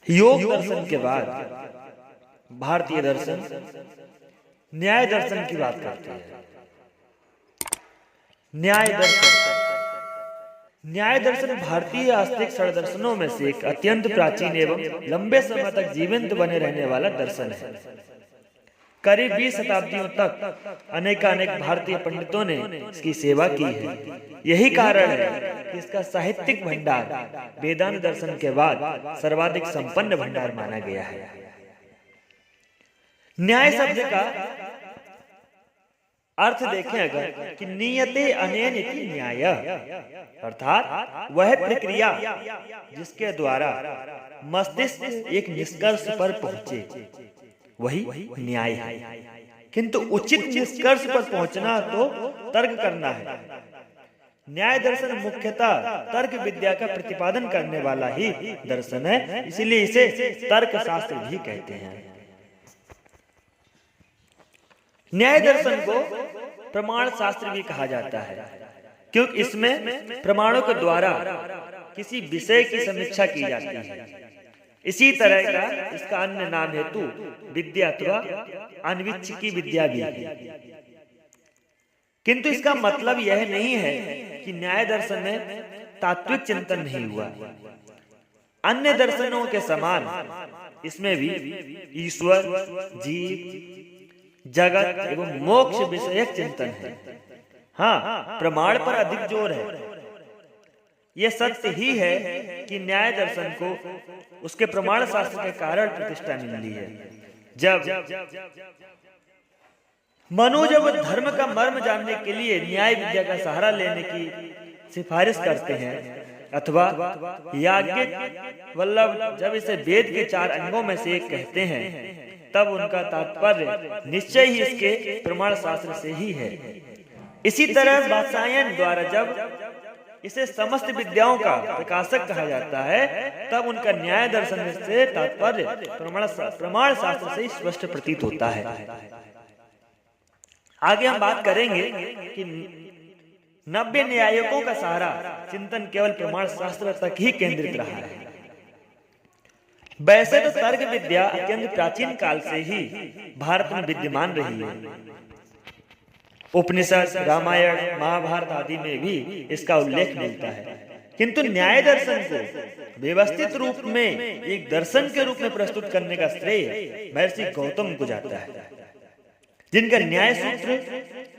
योग दर्शन के बाद भारतीय दर्शन न्याय दर्शन की बात करते हैं। न्याय दर्शन भारतीय आस्तिक षड्दर्शनों में से एक अत्यंत प्राचीन एवं लंबे समय तक जीवंत बने रहने वाला दर्शन है। करीब 20 शताब्दियों तक अनेकानेक भारतीय पंडितों ने इसकी सेवा की है। यही कारण है कि इसका साहित्यिक भंडार वेदांत दर्शन के बाद सर्वाधिक संपन्न भंडार माना गया है। न्याय शब्द का अर्थ देखें अगर कि नियते अनेन इति न्याय, अर्थात वह प्रक्रिया जिसके द्वारा मस्तिष्क एक निष्कर्ष पर पहुंचे वही न्याय है। किंतु उचित निष्कर्ष पर पहुंचना तो तर्क करना है। न्याय दर्शन मुख्यतः तर्क विद्या का प्रतिपादन करने वाला ही दर्शन है, इसीलिए इसे तर्क शास्त्र भी कहते हैं। न्याय दर्शन को प्रमाण शास्त्र भी कहा जाता है, क्योंकि इसमें प्रमाणों के द्वारा किसी विषय की समीक्षा की जाती है। इसी तरह का इसका अन्य नाम हेतु विद्या अथवा अन्वीक्षिकी विद्या भी है। किंतु इसका मतलब यह नहीं है कि न्याय दर्शन में तात्विक चिंतन नहीं हुआ। अन्य दर्शनों के समान इसमें भी ईश्वर, जीव, जगत एवं मोक्ष विषयक चिंतन है। हाँ, प्रमाण पर अधिक जोर है। यह सत्य ही है कि न्याय दर्शन को उसके प्रमाण शास्त्र के कारण प्रतिष्ठा मिली है। जब मनु जब धर्म का मर्म जानने के लिए न्याय विद्या का सहारा लेने की सिफारिश करते हैं, अथवा याज्ञिक वल्लभ जब इसे वेद के 4 अंगों में से एक कहते हैं, तब उनका तात्पर्य निश्चय ही इसके प्रमाण शास्त्र से ही है। इसी तरह वात्सायन द्वारा जब इसे समस्त विद्याओं का प्रकाशक कहा जाता है, तब उनका न्याय दर्शन से तात्पर्य प्रमाण शास्त्र से स्पष्ट प्रतीत होता है। आगे हम बात करेंगे कि नव्य न्यायिकों का सारा चिंतन केवल प्रमाण शास्त्र तक ही केंद्रित रहा है। वैसे तो तर्क विद्या अत्यंत प्राचीन काल से ही भारत में विद्यमान रही है। उपनिषद, रामायण, महाभारत आदि में भी इसका उल्लेख मिलता है। किंतु न्याय दर्शन को व्यवस्थित रूप में एक दर्शन के रूप में प्रस्तुत करने का श्रेय महर्षि गौतम को जाता है, जिनका न्याय सूत्र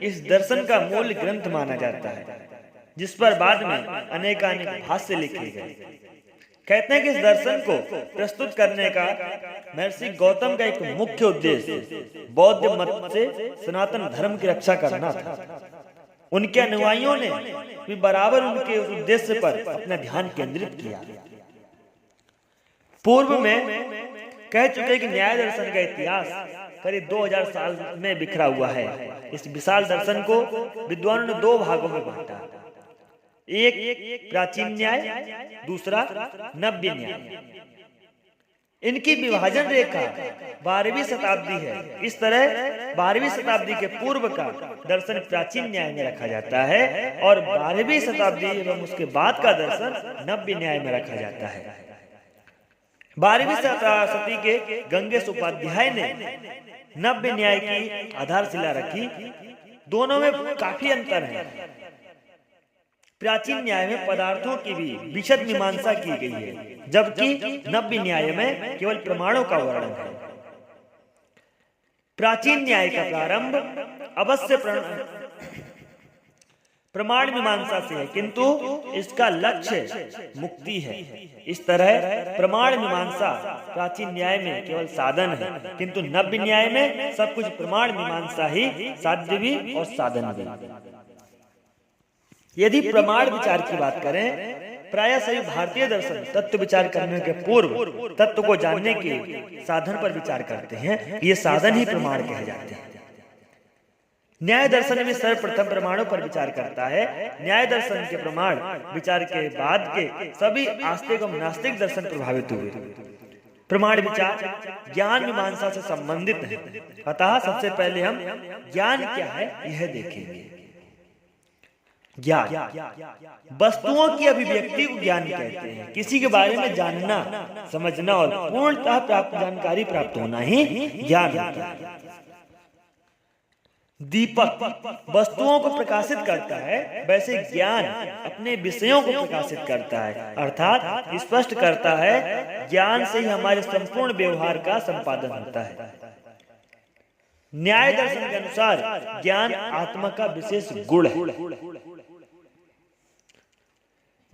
इस दर्शन का मूल ग्रंथ माना जाता है, जिस पर बाद में अनेकानेक भाष्य लिखे गए। कहते हैं कि इस दर्शन को प्रस्तुत करने का महर्षि गौतम का एक मुख्य उद्देश्य बौद्ध मत से सनातन धर्म की रक्षा करना था। उनके अनुयायियों ने भी बराबर उनके उस उद्देश्य पर अपना ध्यान केंद्रित किया। पूर्व में कह चुके कि न्याय दर्शन का इतिहास करीब 2000 साल में बिखरा हुआ है। इस विशाल दर्शन को विद्वानों ने 2 भागों में बांटा, एक प्राचीन न्याय, दूसरा नव्य न्याय। इनकी विभाजन रेखा 12वीं शताब्दी है। इस तरह 12वीं शताब्दी के पूर्व का दर्शन प्राचीन न्याय में रखा जाता है और 12वीं शताब्दी एवं उसके बाद का दर्शन नव्य न्याय में रखा जाता है। 12वीं शताब्दी के गंगेश उपाध्याय ने नव्य न्याय की आधारशिला रखी। दोनों में काफी अंतर है। प्राचीन न्याय में पदार्थों की भी विशद मीमांसा की गई है, जबकि नव्य न्याय में केवल प्रमाणों का वर्णन है। प्राचीन न्याय का प्रारंभ अवश्य प्रमाण मीमांसा से है, किंतु इसका लक्ष्य मुक्ति है। इस तरह प्रमाण मीमांसा प्राचीन न्याय में केवल साधन है, किंतु नव्य न्याय में सब कुछ प्रमाण मीमांसा ही साध्य भी और साधन भी। यदि प्रमाण विचार की बात करें, प्रायः सभी भारतीय दर्शन तत्व विचार करने के पूर्व तत्व को जानने के साधन पर विचार करते हैं। ये साधन ही प्रमाण कहे जाते हैं। न्याय दर्शन में सर्वप्रथम प्रमाणों पर विचार करता है। न्याय दर्शन के प्रमाण विचार के बाद के सभी आस्तिक और नास्तिक दर्शन प्रभावित हुए। प्रमाण विचार ज्ञान मीमांसा से संबंधित है। अतः सबसे पहले हम ज्ञान क्या है यह देखेंगे। ज्ञान। वस्तुओं की अभिव्यक्ति को ज्ञान कहते हैं। किसी के बारे में जानना, समझना और पूर्णतः प्राप्त जानकारी प्राप्त होना ही ज्ञान होता है। दीपक वस्तुओं को प्रकाशित करता है, वैसे ज्ञान अपने विषयों को प्रकाशित करता है, अर्थात स्पष्ट करता है। ज्ञान से ही हमारे संपूर्ण व्यवहार का संपादन होता है। न्याय दर्शन के अनुसार ज्ञान आत्मा का विशेष गुण है।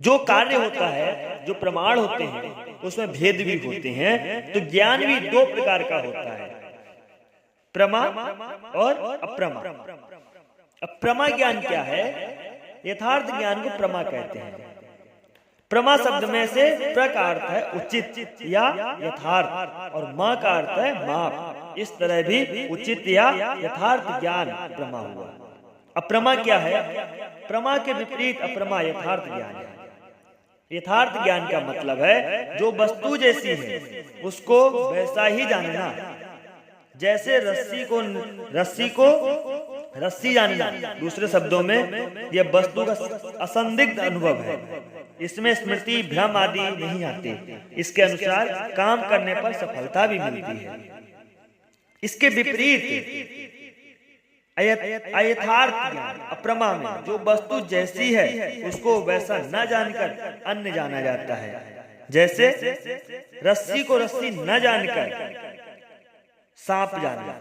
जो कार्य होता है, जो प्रमाण होते हैं, उसमें भेद भी होते हैं। तो ज्ञान भी दो प्रकार का होता है, प्रमा और अप्रमा। अप्रमा ज्ञान क्या है? यथार्थ ज्ञान को प्रमा कहते हैं। प्रमा शब्द में से प्र का अर्थ है उचित या यथार्थ और मा का अर्थ है माप। इस तरह भी उचित या यथार्थ ज्ञान प्रमा हुआ। अप्रमा क्या है? प्रमा के विपरीत अप्रमा यथार्थ ज्ञान है। यथार्थ ज्ञान का मतलब है जो वस्तु जैसी है उसको वैसा ही जानना। जैसे रस्सी को रस्सी जानना, दूसरे शब्दों में यह वस्तु का असंदिग्ध अनुभव है। इसमें स्मृति, भ्रम आदि नहीं आते। इसके अनुसार काम करने पर सफलता भी मिलती है। इसके विपरीत अयथार्थ ज्ञान अप्रमा में जो वस्तु जैसी है उसको वैसा न जानकर अन्य जाना जाता है। जैसे रस्सी को रस्सी न जानकर सांप जानना।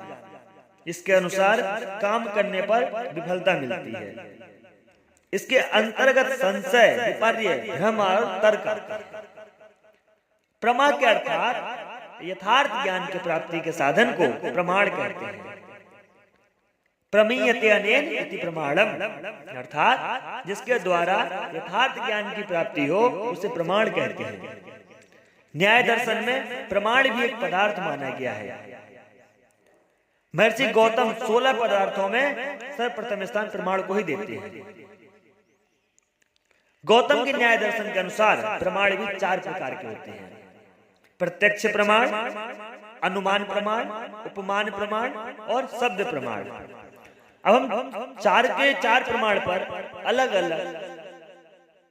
इसके अनुसार काम करने पर विफलता मिलती है। इसके अंतर्गत संशय, विपर्य, भ्रम और तर्क। प्रमा के अर्थात यथार्थ ज्ञान की प्राप्ति के साधन को प्रमाण कहते हैं। प्रमीयते अनेन इति प्रमाणम, अर्थात जिसके द्वारा यथार्थ ज्ञान की प्राप्ति हो उसे प्रमाण कहते हैं। न्याय दर्शन में प्रमाण भी एक पदार्थ माना गया है। महर्षि गौतम 16 पदार्थों में सर्वप्रथम स्थान प्रमाण को ही देते हैं। गौतम के न्याय दर्शन के अनुसार प्रमाण भी 4 प्रकार के होते हैं: प्रत्यक्ष प्रमाण, अनुमान प्रमाण, उपमान प्रमाण और शब्द प्रमाण। अब हम 4 प्रमाण पर अलग अलग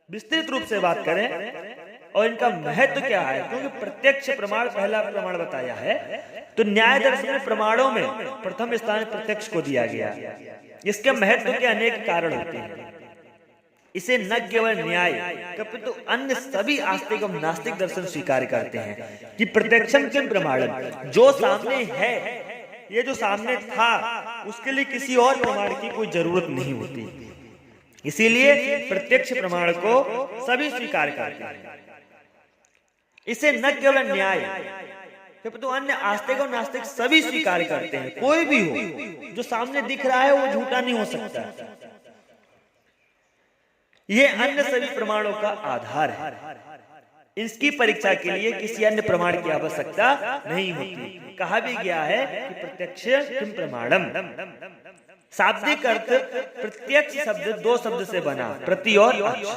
विस्तृत रूप से बात करें और इनका महत्व क्या है। क्योंकि प्रत्यक्ष प्रमाण पहला प्रमाण बताया है, तो न्याय दर्शन में प्रमाणों में प्रथम स्थान प्रत्यक्ष को दिया गया। इसके महत्व के अनेक कारण होते हैं। इसे न केवल न्याय किंतु अन्य सभी आस्तिक एवं नास्तिक दर्शन स्वीकार करते हैं कि प्रत्यक्षम किम प्रमाणम, जो सामने है, ये जो सामने था, उसके लिए किसी और प्रमाण की कोई जरूरत नहीं होती। इसीलिए प्रत्यक्ष प्रमाण को सभी स्वीकार करते हैं। इसे न केवल न्याय तो अन्य आस्तिक और नास्तिक सभी स्वीकार करते हैं। कोई भी हो जो सामने दिख रहा है वो झूठा नहीं हो सकता। ये अन्य सभी प्रमाणों का आधार है। इसकी परीक्षा के लिए किसी अन्य प्रमाण की आवश्यकता नहीं होती। कहा भी गया है कि प्रत्यक्ष किम प्रमाणम। शाब्दिक अर्थ प्रत्यक्ष शब्द 2 शब्द से बना, प्रति और अक्ष।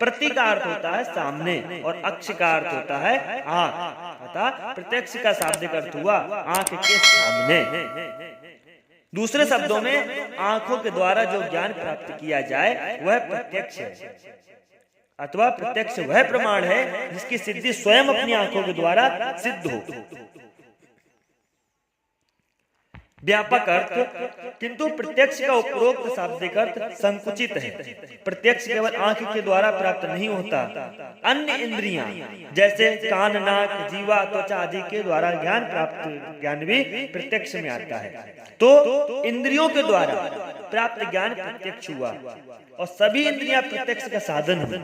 प्रति का अर्थ होता है सामने और अक्ष का अर्थ होता है आंख। अतः प्रत्यक्ष का शाब्दिक अर्थ हुआ आंख के सामने। दूसरे शब्दों में आंखों के द्वारा जो ज्ञान प्राप्त किया जाए वह प्रत्यक्ष है, अथवा प्रत्यक्ष वह प्रमाण है जिसकी सिद्धि स्वयं अपनी आंखों के द्वारा सिद्ध हो। व्यापक अर्थ, किंतु प्रत्यक्ष का उपरोक्त शाब्दिक अर्थ संकुचित है। प्रत्यक्ष केवल आंख के द्वारा प्राप्त नहीं होता, अन्य इंद्रियां जैसे कान, नाक, जीवा, त्वचा आदि के द्वारा ज्ञान भी प्रत्यक्ष में आता है। तो इंद्रियों के द्वारा प्राप्त ज्ञान प्रत्यक्ष हुआ और सभी इंद्रियां प्रत्यक्ष का साधन हुई।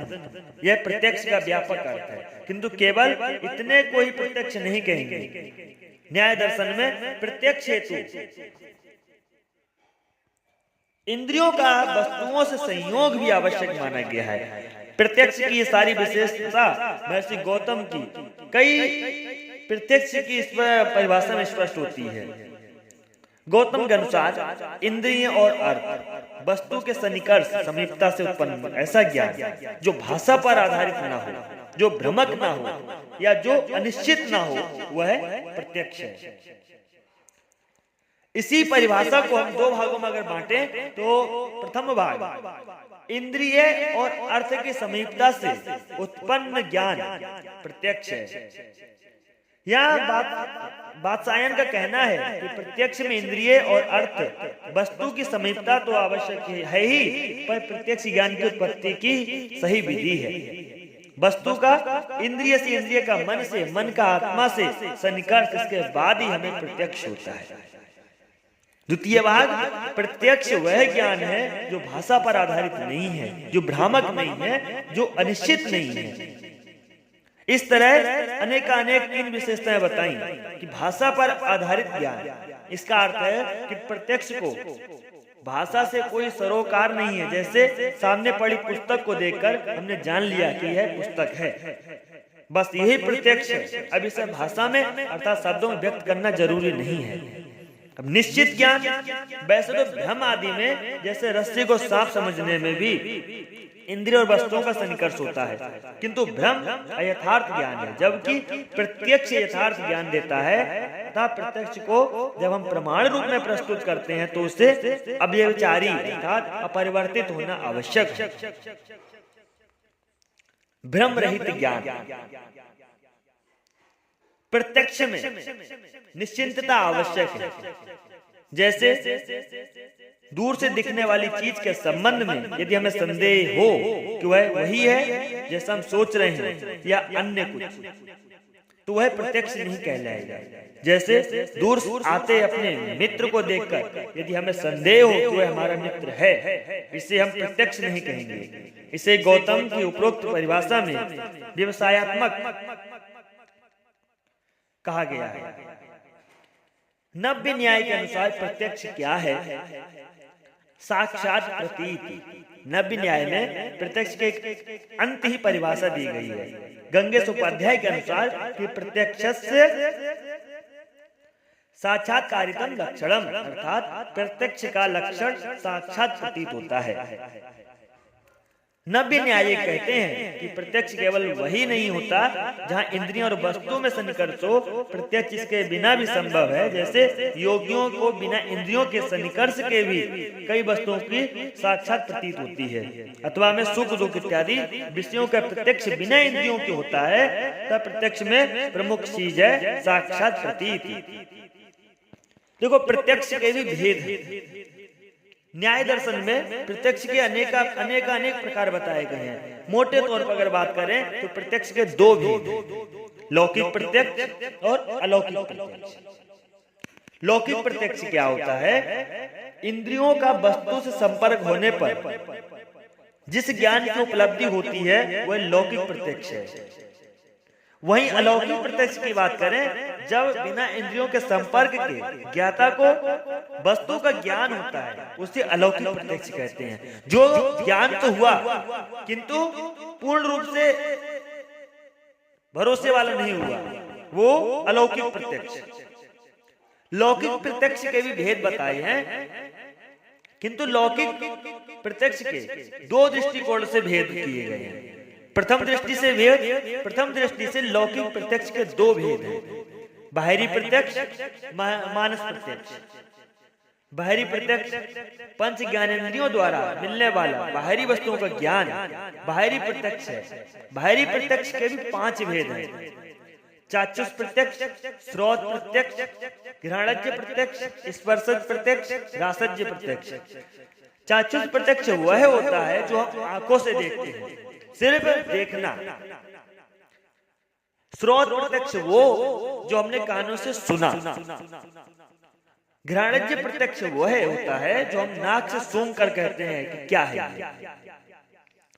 यह प्रत्यक्ष का व्यापक अर्थ है, किंतु केवल इतने को ही प्रत्यक्ष नहीं कहेंगे। न्याय दर्शन में प्रत्यक्ष हेतु इंद्रियों का वस्तुओं से संयोग भी आवश्यक माना गया है। प्रत्यक्ष की सारी विशेषता महर्षि गौतम की कई प्रत्यक्ष की परिभाषा में स्पष्ट होती है। गौतम के अनुसार इंद्रिय और अर्थ वस्तु के सन्निकर्ष समीपता से उत्पन्न ऐसा ज्ञान जो भाषा पर आधारित न हो, जो भ्रमक ना हो या जो अनिश्चित ना हो, वह प्रत्यक्ष है। इसी परिभाषा को हम 2 भागों में अगर बांटें तो प्रथम भाग इंद्रिय और अर्थ की समीपता से उत्पन्न ज्ञान प्रत्यक्ष है। यहाँ वात्सायन का कहना है कि प्रत्यक्ष में इंद्रिय और अर्थ वस्तु की समीपता तो आवश्यक है ही, पर प्रत्यक्ष ज्ञान की उत्पत्ति की सही विधि है। वस्तु का इंद्रिय से, इंद्रिय का मन से, मन का आत्मा से सन्निकर्ष, इसके बाद ही हमें प्रत्यक्ष होता है। द्वितीय भाग प्रत्यक्ष वह ज्ञान है जो भाषा पर आधारित नहीं है, जो भ्रामक नहीं है, जो अनिश्चित नहीं है। इस तरह अनेकानेक तीन विशेषताएं बताई कि भाषा पर आधारित ज्ञान, इसका अर्थ है कि प्रत्यक्ष को भाषा से कोई सरोकार नहीं है। जैसे सामने पड़ी पुस्तक को देखकर हमने जान लिया कि यह पुस्तक है, बस यही प्रत्यक्ष है। अब इसे भाषा में अर्थात शब्दों में व्यक्त करना जरूरी नहीं है। अब निश्चित ज्ञान, वैसे तो भ्रम आदि में जैसे रस्सी को साफ समझने में भी इंद्रिय और वस्तुओं का सन्निकर्ष होता है, किंतु भ्रम यथार्थ ज्ञान है, जबकि प्रत्यक्ष यथार्थ ज्ञान देता है। तथा प्रत्यक्ष को जब हम प्रमाण रूप में प्रस्तुत करते हैं तो उससे अव्यभिचारी अर्थात अपरिवर्तित होना आवश्यक है। भ्रम रहित ज्ञान, प्रत्यक्ष में निश्चिंतता आवश्यक है। जैसे दूर से दिखने वाली चीज के संबंध में यदि हमें संदेह हो कि वह वही है जैसा हम सोच रहे हैं या अन्य कुछ, तो वह प्रत्यक्ष नहीं कहलाएगा। जैसे दूर आते अपने मित्र को देखकर यदि हमें संदेह हो कि वह हमारा मित्र है, इसे हम प्रत्यक्ष नहीं कहेंगे। इसे गौतम की उपरोक्त परिभाषा में व्यवसायत्मक कहा गया है। नव्य न्याय के अनुसार प्रत्यक्ष क्या है? साक्षात प्रतीत। नव्य न्याय में प्रत्यक्ष के अंत ही परिभाषा दी गई है। गंगेश उपाध्याय के अनुसार कि प्रत्यक्ष से साक्षात्कारितम लक्षणम, अर्थात प्रत्यक्ष का लक्षण साक्षात प्रतीत होता है। नव्य न्याय कहते हैं कि प्रत्यक्ष केवल वही नहीं होता जहां इंद्रियों और वस्तुओं में सन्निकर्ष हो, प्रत्यक्ष इसके बिना भी संभव है। जैसे योगियों को बिना इंद्रियों के सन्निकर्ष के भी कई वस्तुओं की साक्षात प्रतीत होती है, अथवा में सुख दुख इत्यादि विषयों का प्रत्यक्ष बिना इंद्रियों के होता है, तब प्रत्यक्ष में प्रमुख चीज है साक्षात प्रतीत। देखो, प्रत्यक्ष के भी भेद है। न्याय दर्शन में प्रत्यक्ष के अनेक प्रकार बताए गए हैं। मोटे तौर पर अगर बात करें तो प्रत्यक्ष के दो भेद, लौकिक प्रत्यक्ष और अलौकिक प्रत्यक्ष। लौकिक प्रत्यक्ष क्या होता है? इंद्रियों का वस्तु से संपर्क होने पर जिस ज्ञान की उपलब्धि होती है वह लौकिक प्रत्यक्ष है। वहीं अलौकिक प्रत्यक्ष की बात करें, जब बिना इंद्रियों के संपर्क के ज्ञाता को वस्तु का ज्ञान होता है, उसे अलौकिक प्रत्यक्ष कहते हैं। जो ज्ञान तो हुआ किंतु पूर्ण रूप से भरोसे वाला नहीं हुआ, वो अलौकिक प्रत्यक्ष। लौकिक प्रत्यक्ष के भी भेद बताए हैं, किंतु लौकिक प्रत्यक्ष के दो दृष्टिकोण से भेद किए गए हैं। प्रथम दृष्टि से लौकिक प्रत्यक्ष के दो भेद हैं, बाहरी प्रत्यक्ष, मानस प्रत्यक्ष। बाहरी प्रत्यक्ष पंच ज्ञानेंद्रियों द्वारा मिलने वाला बाहरी वस्तुओं का ज्ञान बाहरी प्रत्यक्ष है। बाहरी प्रत्यक्ष के भी 5 भेद हैं: चाक्षुष प्रत्यक्ष, श्रोत प्रत्यक्ष, घ्राणज्य प्रत्यक्ष, स्पर्शज प्रत्यक्ष, रासज्य प्रत्यक्ष। चाक्षुष प्रत्यक्ष वह होता है जो हम आंखों से देखते हैं, सिर्फ देखना। श्रोत प्रत्यक्ष वो जो हमने कानों से सुना। घ्राणज्य प्रत्यक्ष वह होता है जो हम नाक से सूंघ कर कहते हैं कि क्या है।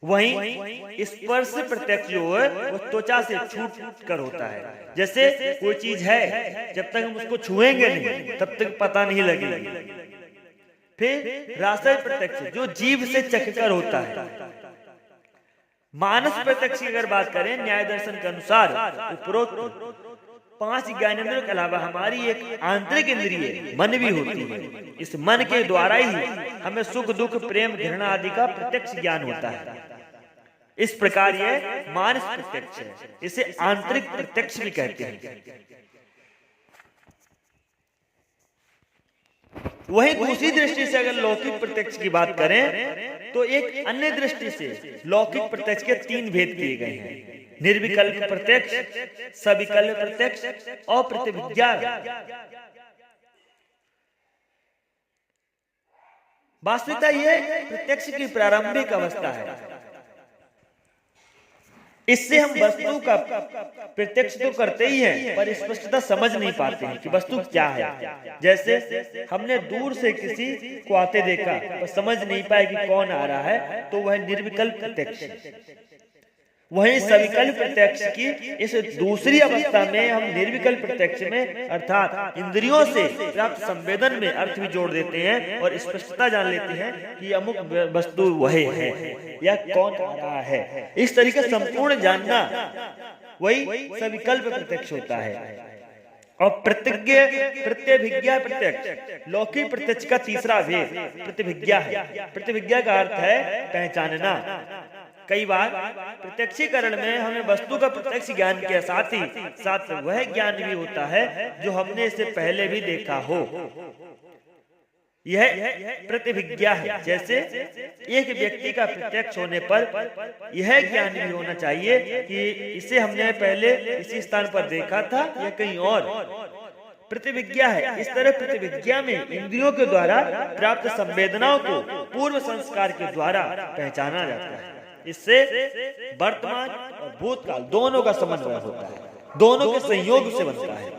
वहीं स्पर्श प्रत्यक्ष जो है वो त्वचा से छूट कर होता है। जैसे कोई चीज है, जब तक हम उसको छुएंगे नहीं तब तक पता नहीं लगेगी। फिर रासज प्रत्यक्ष जो जीभ से चखकर होता है। मानस प्रत्यक्ष की अगर बात करें, न्याय दर्शन के अनुसार उपरोक्त 5 ज्ञानेंद्रियों के अलावा हमारी एक आंतरिक इंद्रिय मन भी होती है। इस मन के द्वारा ही हमें सुख दुख प्रेम घृणा आदि का प्रत्यक्ष ज्ञान होता है। इस प्रकार यह मानस प्रत्यक्ष है, इसे आंतरिक प्रत्यक्ष भी कहते हैं। वहीं दूसरी दृष्टि से अगर लौकिक प्रत्यक्ष की बात करें तो एक अन्य दृष्टि से लौकिक प्रत्यक्ष के 3 भेद किए गए हैं: निर्विकल्प प्रत्यक्ष, सविकल्प प्रत्यक्ष और प्रतिभिज्ञा। वास्तविकता यह प्रत्यक्ष की प्रारंभिक अवस्था है। इससे हम वस्तु का प्रत्यक्ष तो करते ही हैं, पर स्पष्टता समझ नहीं पाते हैं कि वस्तु क्या है। जैसे हमने दूर से किसी को आते देखा पर समझ नहीं पाए कि कौन आ रहा है, तो वह निर्विकल्प प्रत्यक्ष है। वहीं सविकल्प प्रत्यक्ष की इस दूसरी अवस्था में हम निर्विकल्प प्रत्यक्ष में अर्थात इंद्रियों से प्राप्त संवेदन में अर्थ भी जोड़ देते हैं और स्पष्टता जान लेते हैं कि अमुक वस्तु वही है या कौन आ रहा है। इस तरीके संपूर्ण जानना वही सविकल्प प्रत्यक्ष होता है। और प्रतिभिज्ञा प्रत्यक्ष लौकिक प्रत्यक्ष का तीसरा भेद प्रतिभिज्ञा है। प्रतिभिज्ञा का अर्थ है पहचानना। कई बार प्रत्यक्षीकरण में हमें वस्तु का प्रत्यक्ष ज्ञान के साथ ही साथ वह ज्ञान भी होता है जो हमने इससे पहले भी देखा हो। यह प्रतिभिज्ञा है। जैसे एक व्यक्ति का प्रत्यक्ष होने पर यह ज्ञान भी होना चाहिए कि इसे हमने पहले इसी स्थान पर देखा था या कहीं और। प्रतिभिज्ञा है। इस तरह प्रतिभिज्ञा में इंद्रियों के द्वारा प्राप्त संवेदनाओं को पूर्व संस्कार के द्वारा पहचाना जाता है। इससे वर्तमान और भूतकाल दोनों का समन्वय होता है, दोनों के संयोग से बनता है।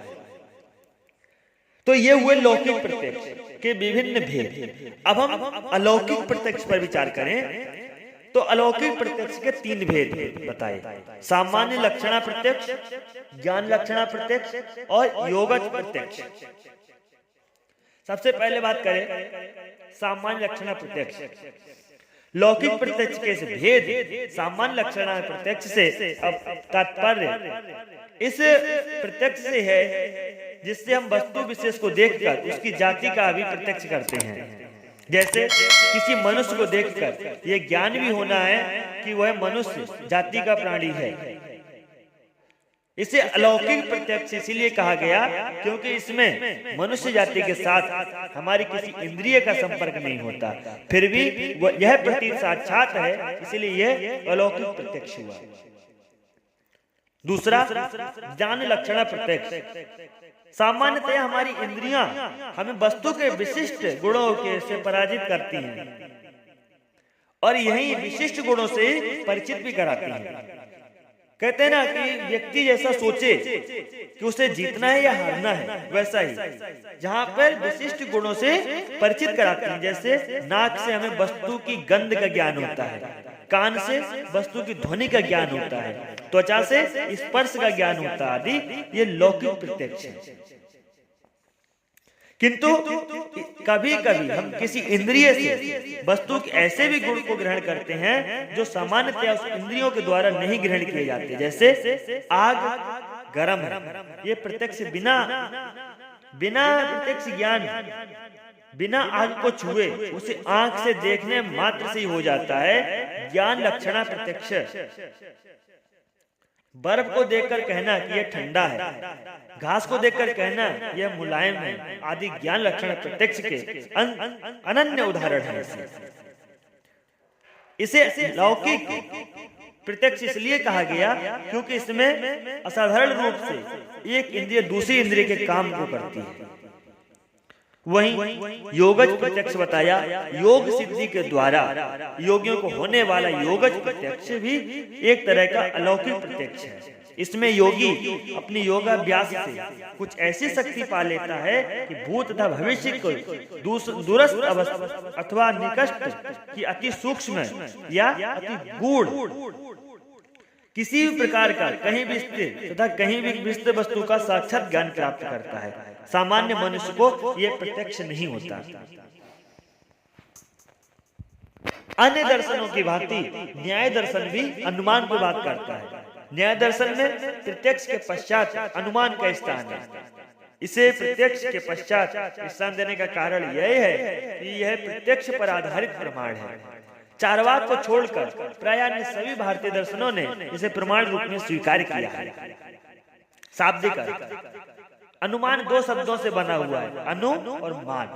तो ये हुए लौकिक प्रत्यक्ष के विभिन्न भेद। अब हम अलौकिक प्रत्यक्ष पर विचार करें तो अलौकिक प्रत्यक्ष के 3 भेद बताए: सामान्य लक्षणा प्रत्यक्ष, ज्ञान लक्षणा प्रत्यक्ष और योगज प्रत्यक्ष। सबसे पहले बात करें सामान्य लक्षणा प्रत्यक्ष। लौकिक प्रत्यक्ष के भेद सामान्य लक्षण प्रत्यक्ष से अब तात्पर्य इस प्रत्यक्ष से है जिससे हम वस्तु विशेष को देखकर उसकी जाति का भी प्रत्यक्ष करते हैं। जैसे किसी मनुष्य को देखकर यह ज्ञान भी होना है कि वह मनुष्य जाति का प्राणी है। इसे अलौकिक प्रत्यक्ष इसलिए कहा गया क्योंकि इसमें मनुष्य जाति के साथ हमारी किसी इंद्रिय का संपर्क नहीं होता, फिर भी यह प्रतीत साक्षात है, इसलिए यह अलौकिक प्रत्यक्ष हुआ। दूसरा ज्ञान लक्षण प्रत्यक्ष। सामान्यतः हमारी इंद्रियां हमें वस्तु के विशिष्ट गुणों के से पराजित करती हैं और यही विशिष्ट गुणों से परिचित भी कराती हैं। कहते हैं ना कि व्यक्ति जैसा सोचे कि उसे जीतना है या हारना है, वैसा ही जहाँ पर विशिष्ट गुणों से परिचित कराते हैं। जैसे नाक से हमें वस्तु की गंध का ज्ञान होता है, कान से वस्तु की ध्वनि का ज्ञान होता है, त्वचा से स्पर्श का ज्ञान होता है आदि। ये लौकिक प्रत्यक्ष है। किंतु कभी कभी हम किसी इंद्रिय से वस्तु के ऐसे भी गुण को ग्रहण करते हैं जो सामान्यतया उस इंद्रियों के द्वारा नहीं ग्रहण किए जाते। जैसे आग गर्म है, ये प्रत्यक्ष बिना प्रत्यक्ष ज्ञान, बिना आग को छुए उसे आंख से देखने मात्र से ही हो जाता है। ज्ञान लक्षणा प्रत्यक्ष। बर्फ को देखकर कहना कि यह ठंडा है, घास को देखकर कहना यह मुलायम है आदि ज्ञान लक्षण प्रत्यक्ष के अनन्य उदाहरण है। इसे लौकिक प्रत्यक्ष इसलिए कहा गया क्योंकि इसमें असाधारण रूप से एक इंद्रिय दूसरी इंद्रिय के काम को करती है। वहीं योगज प्रत्यक्ष बताया, योग सिद्धि के द्वारा योगियों को होने वाला योगज प्रत्यक्ष भी एक तरह का अलौकिक प्रत्यक्ष है। इसमें योगी अपनी योगाभ्यास से कुछ ऐसी शक्ति पा लेता है कि भूत तथा भविष्य को दूरस्थ अवस्था अथवा निकट की अति सूक्ष्म या अति गूढ़ किसी भी प्रकार का कहीं भी स्थित तथा कहीं भी विस्तृत वस्तु का साक्षात ज्ञान प्राप्त करता है। सामान्य मनुष्य को यह प्रत्यक्ष नहीं होता। अन्य दर्शनों की भांति न्याय दर्शन भी अनुमान पर बात करता है। न्याय दर्शन में प्रत्यक्ष के पश्चात अनुमान का स्थान है। इसे प्रत्यक्ष के पश्चात स्थान देने का कारण यह है कि यह प्रत्यक्ष पर आधारित प्रमाण है। चारवाक को छोड़कर प्राय अन्य सभी भारतीय दर्शनों ने इसे प्रमाण रूप में स्वीकार किया है। शाब्दिक अनुमान 2 शब्दों से बना हुआ है, अनु और मान।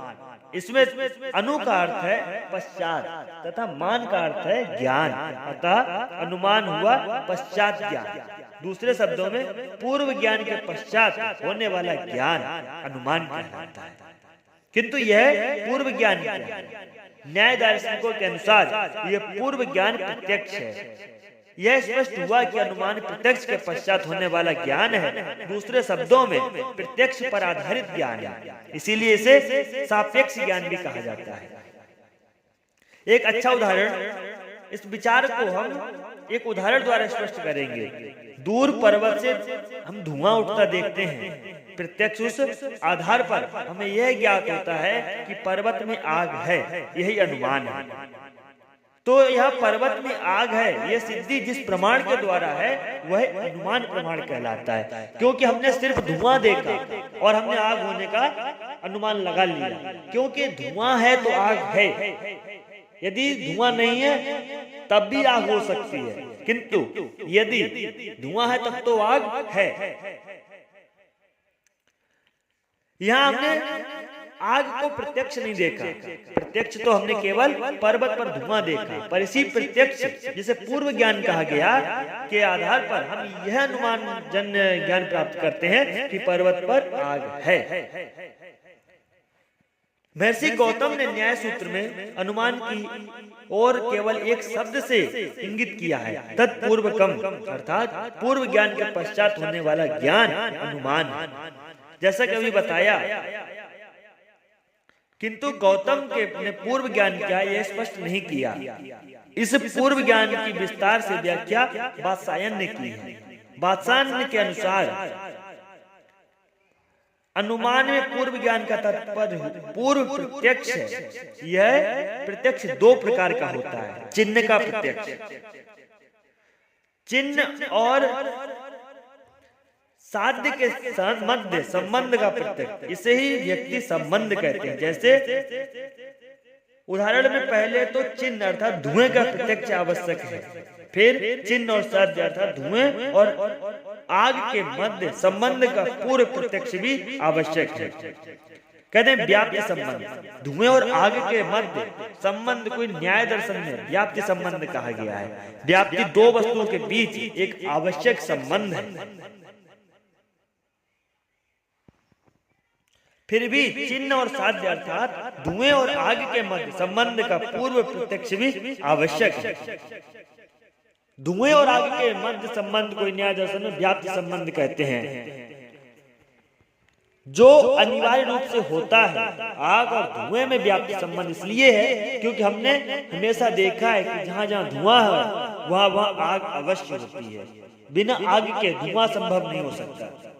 इसमें अनु का अर्थ है पश्चात तथा मान का अर्थ है ज्ञान, अतः अनुमान हुआ पश्चात ज्ञान। दूसरे शब्दों में पूर्व ज्ञान के पश्चात होने वाला ज्ञान अनुमान कहलाता है। किंतु यह पूर्व ज्ञान न्याय दार्शनिकों के अनुसार यह पूर्व ज्ञान प्रत्यक्ष है। यह स्पष्ट हुआ कि अनुमान प्रत्यक्ष के पश्चात होने वाला ज्ञान है। दूसरे शब्दों में प्रत्यक्ष पर आधारित ज्ञान है, इसीलिए इसे सापेक्ष ज्ञान भी कहा जाता है। एक अच्छा उदाहरण, इस विचार को हम एक उदाहरण द्वारा स्पष्ट करेंगे। दूर पर्वत से हम धुआं उठता देखते हैं, प्रत्यक्ष उस आधार पर हमें यह ज्ञात होता है कि पर्वत में आग है, यही अनुमान है। तो यह पर्वत में आग है, यह सिद्धि जिस प्रमाण के द्वारा है वह अनुमान प्रमाण कहलाता है, क्योंकि हमने सिर्फ धुआं देखा और हमने आग होने का अनुमान लगा लिया। क्योंकि धुआं है तो आग है, यदि धुआं नहीं है तब भी आग हो सकती है, किंतु यदि धुआं है तब तो आग है। यहां हमने आग को प्रत्यक्ष नहीं देखा, प्रत्यक्ष तो हमने केवल पर्वत पर धुआं देखा, पर इसी प्रत्यक्ष जिसे पूर्व ज्ञान कहा गया के आधार पर हम यह अनुमान जन्य ज्ञान प्राप्त करते हैं कि पर्वत पर आग है। महर्षि गौतम ने न्याय सूत्र में अनुमान की और केवल एक शब्द से इंगित किया है, तत्पूर्वकम, अर्थात पूर्व ज्ञान के पश्चात होने वाला ज्ञान अनुमान। जैसा कभी बताया, किंतु गौतम के ने पूर्व ज्ञान क्या यह स्पष्ट नहीं किया। इस पूर्व ज्ञान की विस्तार से व्याख्या वात्सायन ने की है। वात्सायन के अनुसार अनुमान में पूर्व ज्ञान का तात्पर्य पूर्व प्रत्यक्ष है। यह प्रत्यक्ष दो प्रकार का होता है, चिन्ह का प्रत्यक्ष, चिन्ह और साध्य के मध्य संबंध का प्रत्यक्ष, इसे ही व्यक्ति संबंध कहते हैं। जैसे उदाहरण में पहले तो चिन्ह अर्थात धुएं का प्रत्यक्ष आवश्यक है, फिर चिन्ह और साध्य अर्थात धुएं और आग के मध्य संबंध का पूर्व प्रत्यक्ष भी आवश्यक है। कहते हैं व्याप्ति संबंध, धुएं और आग के मध्य संबंध कोई न्याय दर्शन में व्याप्ति संबंध कहा गया है। व्याप्ति दो वस्तुओं के बीच एक आवश्यक संबंध है। फिर भी चिन्ह और साध्य अर्थात धुएं और आग के मध्य संबंध का पूर्व प्रत्यक्ष भी आवश्यक है। धुएं और आग के मध्य संबंध को न्याय दर्शन में व्याप्ति संबंध कहते हैं, जो अनिवार्य रूप से होता है। आग और धुएं में व्याप्ति संबंध इसलिए है क्योंकि हमने हमेशा देखा है कि जहाँ जहाँ धुआं है वहाँ वहाँ आग अवश्य होती है, बिना आग के धुआं संभव नहीं हो सकता।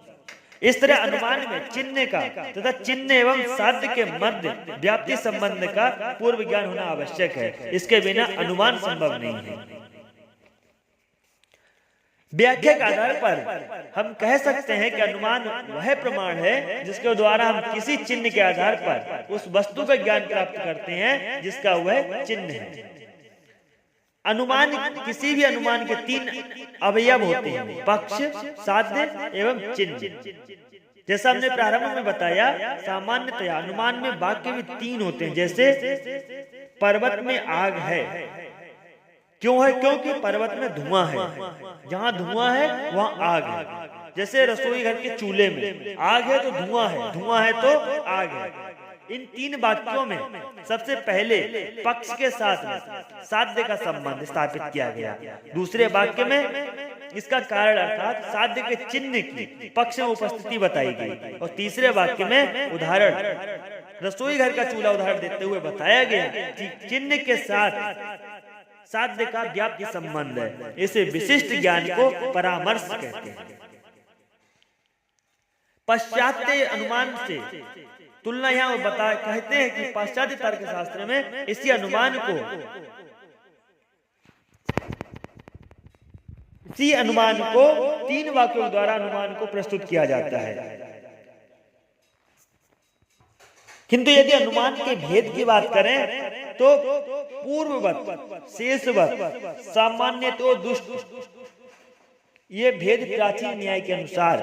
इस तरह अनुमान में चिन्ह का तथा चिन्ह एवं साध्य के मध्य व्याप्ति संबंध का पूर्व ज्ञान होना आवश्यक है, इसके बिना अनुमान संभव नहीं है। व्याख्या के आधार पर हम कह सकते हैं कि अनुमान वह प्रमाण है जिसके द्वारा हम किसी चिन्ह के आधार पर उस वस्तु का ज्ञान प्राप्त करते हैं जिसका वह चिन्ह है। अनुमान, किसी भी अनुमान के तीन अवयव होते हैं, पक्ष, साध्य एवं चिन्ह। जैसा हमने प्रारंभ में बताया, सामान्यतया अनुमान में वाक्य भी तीन होते हैं। जैसे पर्वत में आग है, क्यों है? क्योंकि पर्वत में धुआं है, जहाँ धुआं है वहाँ आग है। जैसे रसोई घर के चूल्हे में आग है तो धुआं है, धुआं है तो आग है। इन तीन वाक्यों में सबसे पहले पक्ष के साथ साध्य का संबंध स्थापित किया गया। दूसरे वाक्य में इसका कारण अर्थात साध्य के चिन्ह की पक्ष में उपस्थिति बताई गई, और तीसरे वाक्य में उदाहरण रसोई घर का चूल्हा उदाहरण देते हुए बताया गया कि चिन्ह के साथ साध्य का व्याप्ति संबंध है। इसे विशिष्ट ज्ञान को परामर्श कहते हैं। पाश्चात्य अनुमान से तुलना यहाँ कहते हैं कि पाश्चात्य तर्क शास्त्र में इसी अनुमान को तीन वाक्यों द्वारा अनुमान को प्रस्तुत किया जाता है। किंतु यदि अनुमान के भेद की बात करें तो पूर्ववत, शेषवत, सामान्य तो दुष्ट, ये भेद प्राचीन न्याय के अनुसार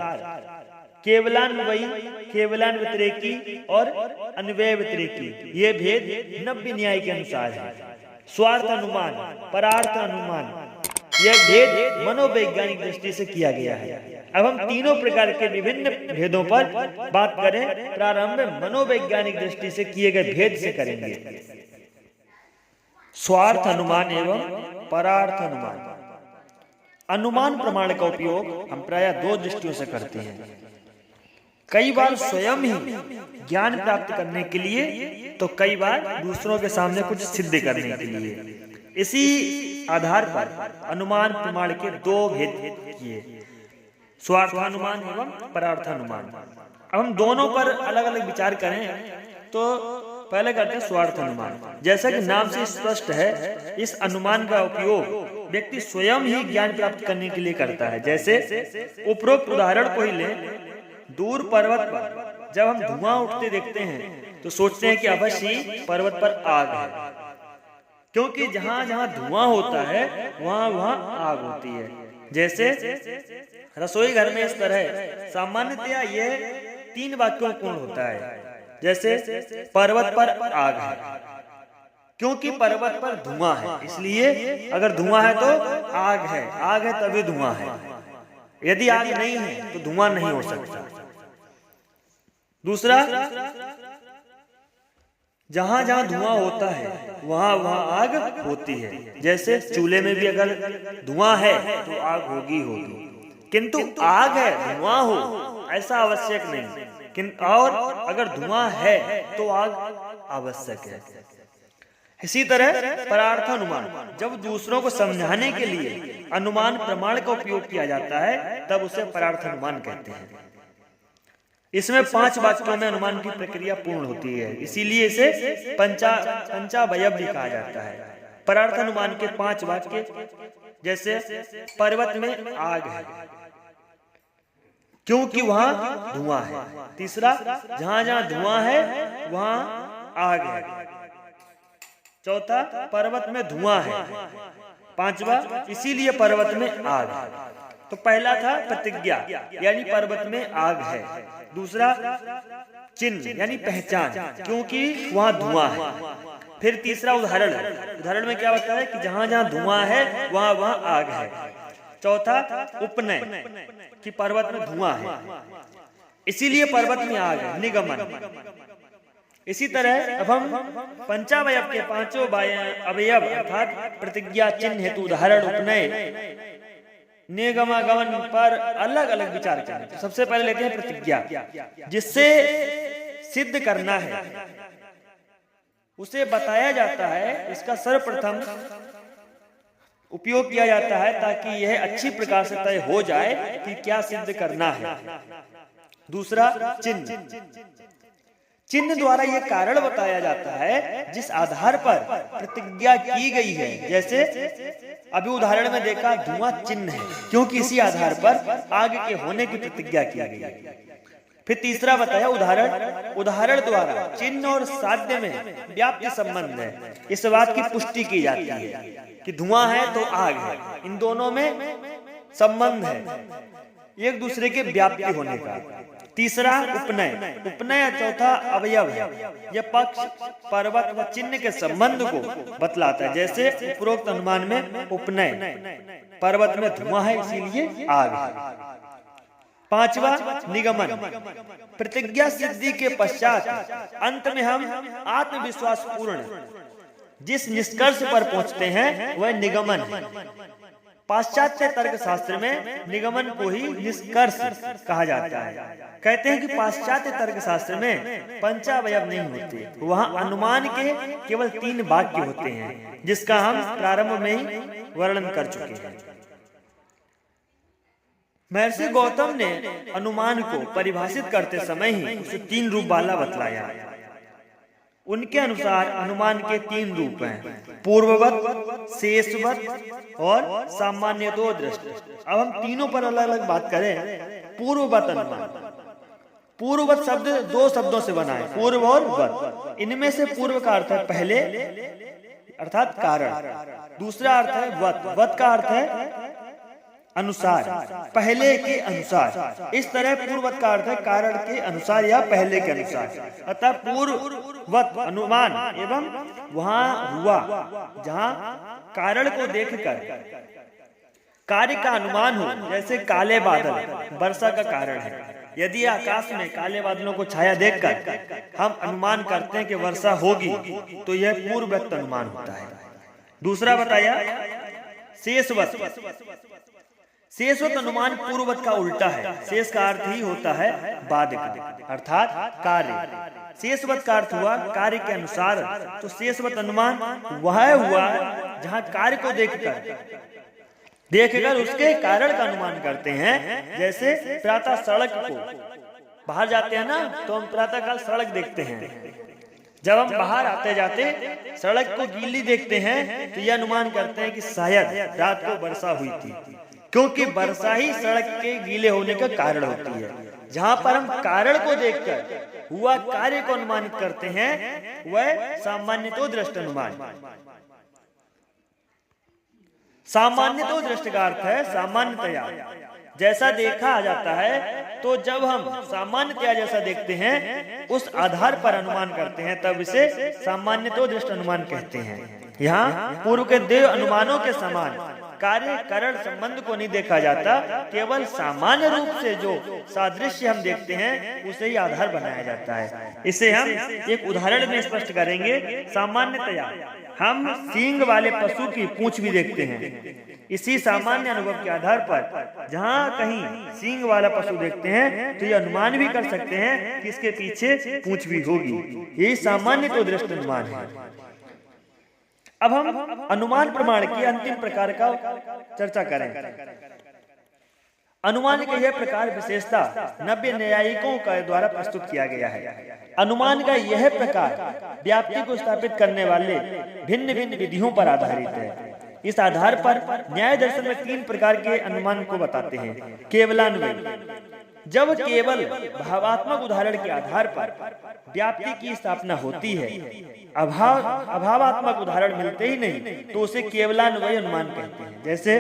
केवलान्वयी, केवलान व्यतिरेकी और अन्वय व्यतिरेकी, ये भेद नव्य न्याय के अनुसार है। स्वार्थ अनुमान, परार्थ अनुमान, यह भेद मनोवैज्ञानिक दृष्टि से किया गया है। अब हम तीनों प्रकार के विभिन्न भेदों पर बात करें। प्रारंभ में मनोवैज्ञानिक दृष्टि से किए गए भेद से करेंगे। स्वार्थ अनुमान एवं परार्थ अनुमान। अनुमान प्रमाण का उपयोग हम प्रायः दो दृष्टियों से करते हैं। कई बार स्वयं ही ज्ञान प्राप्त करने के लिए, तो कई बार दूसरों के सामने कुछ सिद्ध करने के लिए। इसी आधार पर अनुमान प्रमाण के दो भेद किए, स्वार्थानुमान एवं परार्थानुमान। अब हम दोनों पर अलग अलग विचार करें तो पहले करते हैं स्वार्थ अनुमान। जैसा कि नाम से स्पष्ट है, इस अनुमान का उपयोग व्यक्ति स्वयं ही ज्ञान प्राप्त करने के लिए करता है। जैसे उपरोक्त उदाहरण को ही लें, दूर पर्वत पर जब हम धुआं उठते देखते हैं तो सोचते हैं कि अवश्य ही पर्वत पर आग है, क्योंकि जहां जहां धुआं होता है वहां वहां आग होती है। जैसे रसोई घर में इस तरह सामान्यतया यह 3 वाक्यों में पूर्ण होता है। जैसे पर्वत पर आग है, क्योंकि पर्वत पर धुआं है, इसलिए अगर धुआं है तो आग है, आग है तभी धुआं है। यदि आग नहीं है तो धुआं नहीं हो सकता। दूसरा, जहां जहां धुआं होता है वहां वहां आग होती है। जैसे चूल्हे में भी अगर धुआं है तो आग होगी होगी, किंतु आग है धुआं हो ऐसा आवश्यक नहीं। और अगर धुआं है तो आग आवश्यक है। इसी तरह परार्थ अनुमान, जब दूसरों को समझाने के लिए अनुमान प्रमाण का उपयोग किया जाता है तब उसे परार्थ अनुमान कहते हैं। इसमें 5 वाक्यों में अनुमान की प्रक्रिया पूर्ण होती है, इसीलिए इसे पंचावयव भी कहा जाता है। परार्थ अनुमान के 5 वाक्य, जैसे पर्वत में आग है क्योंकि वहां धुआं है। तीसरा, जहां जहां धुआं है वहां आग है। चौथा, पर्वत में धुआं है। 5वां, इसीलिए पर्वत में आग है। तो पहला था प्रतिज्ञा, यानी पर्वत में आग है। दूसरा, चिन्ह यानी पहचान, क्योंकि वहां धुआं है। फिर तीसरा उदाहरण, उदाहरण में क्या होता है कि जहां जहां धुआं है वहां वहां आग है। चौथा, उपनय, कि पर्वत में धुआं है इसीलिए पर्वत में आग है, निगमन। इसी तरह अब हम पंचावयव के 5 अवयव अर्थात प्रतिज्ञा, चिन्ह, हेतु, उदाहरण, उपनय, निगमागमन पर अलग अलग विचार करें। सबसे पहले लेते हैं प्रतिज्ञा। जिससे सिद्ध करना है उसे बताया जाता है, इसका सर्वप्रथम उपयोग किया जाता है ताकि यह अच्छी प्रकार से तय हो जाए कि क्या सिद्ध करना है। दूसरा, चिन्ह, चिन्ह द्वारा यह कारण बताया जाता है जिस आधार पर प्रतिज्ञा की गई है। जैसे अभी उदाहरण में देखा, धुआं चिन्ह है क्योंकि इसी आधार पर आग के होने की प्रतिज्ञा की गई है। फिर तीसरा बताया उदाहरण, उदाहरण द्वारा चिन्ह और साध्य में व्याप्ति संबंध है। इस बात की पुष्टि की जाती है कि धुआं है तो आग है, इन दोनों में संबंध है एक दूसरे के व्याप्ति होने का। तीसरा, उपनय, उपनय चौथा अवयव है। यह पक्ष पर्वत व चिन्ह के संबंध को बतलाता है। जैसे उपरोक्त अनुमान में उपनय, पर्वत में धुआं है इसीलिए आग है। 5वां, निगमन, प्रतिज्ञा सिद्धि के पश्चात अंत में हम आत्मविश्वास पूर्ण जिस निष्कर्ष पर पहुंचते हैं वह निगमन है। पाश्चात्य तर्क शास्त्र में निगमन को ही निष्कर्ष कहा जाता है। कहते हैं कि पाश्चात्य तर्क शास्त्र में पंचावयव नहीं होते, वहां अनुमान के केवल 3 वाक्य होते हैं, जिसका हम प्रारंभ में ही वर्णन कर चुके हैं। महर्षि गौतम ने अनुमान को परिभाषित करते समय ही उसे 3 रूप वाला बतलाया। उनके अनुसार अनुमान के 3 रूप हैं, पूर्ववत, शेषवत और सामान्यतो दृष्ट। अब हम तीनों पर अलग अलग बात करें। पूर्ववत अनुमान, पूर्ववत शब्द 2 शब्दों से बना है, पूर्व और वत। इनमें से पूर्व का अर्थ है पहले अर्थात कारण, दूसरा अर्थ है वत, वत का अर्थ है अनुसार, पहले के अनुसार। इस तरह पूर्ववत का अर्थ है कारण के अनुसार या पहले के अनुसार। अतः पूर्ववत अनुमान एवं वहां हुआ जहां कारण को देखकर कार्य का अनुमान हो, जैसे काले बादल वर्षा का कारण है। यदि आकाश में काले बादलों को छाया देखकर हम अनुमान करते हैं कि वर्षा होगी, तो यह पूर्ववत अनुमान होता है। दूसरा बताया शेषवत। शेषवत अनुमान पूर्ववत का उल्टा है। शेष का अर्थ ही होता है बाधक अर्थात कार्य। शेषवत का अर्थ हुआ कार्य के अनुसार, तो शेषवत अनुमान वह हुआ जहां कार्य को देखकर उसके कारण का अनुमान करते हैं। जैसे प्रातः सड़क को बाहर जाते हैं ना, तो हम प्रातः काल सड़क देखते हैं। जब हम बाहर आते जाते सड़क को गीली देखते हैं, तो यह अनुमान करते हैं कि शायद रात को वर्षा हुई थी, क्योंकि वर्षा ही सड़क के गीले होने का कारण होती है। जहां पर हम कारण को देखकर हुआ कार्य को अनुमानित करते हैं, वह सामान्यतो दृष्ट अनुमान। सामान्यतो दृष्ट का अर्थ है सामान्यतया जैसा देखा जाता है। तो जब हम सामान्यतया जैसा देखते हैं, उस आधार पर अनुमान करते हैं, तब इसे सामान्यतो दृष्ट अनुमान कहते हैं। यहाँ पूर्व के देव अनुमानों के समान कार्य कारण संबंध को नहीं देखा जाता, केवल सामान्य रूप से जो सादृश्य हम देखते हैं उसे ही आधार बनाया जाता है। इसे हम एक उदाहरण में स्पष्ट करेंगे। सामान्यतया हम सींग वाले पशु की पूंछ भी देखते हैं। इसी सामान्य अनुभव के आधार पर जहाँ कहीं सींग वाला पशु देखते हैं, तो यह अनुमान भी कर सकते हैं कि इसके पीछे पूंछ भी होगी। यही सामान्य तो दृष्ट अनुमान है। अब हम अनुमान प्रमाण की अंतिम प्रकार का चर्चा करें। अनुमान का यह प्रकार विशेषता 90 न्यायिकों का द्वारा प्रस्तुत किया गया है। अनुमान का यह प्रकार व्याप्ति को स्थापित करने वाले भिन्न भिन्न विधियों पर आधारित है। इस आधार पर न्याय दर्शन में 3 प्रकार के अनुमान को बताते हैं। केवलान्वयी, जब केवल भावात्मक उदाहरण के आधार पर व्याप्ति की स्थापना होती है, अभावात्मक उदाहरण मिलते ही नहीं, तो उसे केवलान्वयी अनुमान कहते हैं। जैसे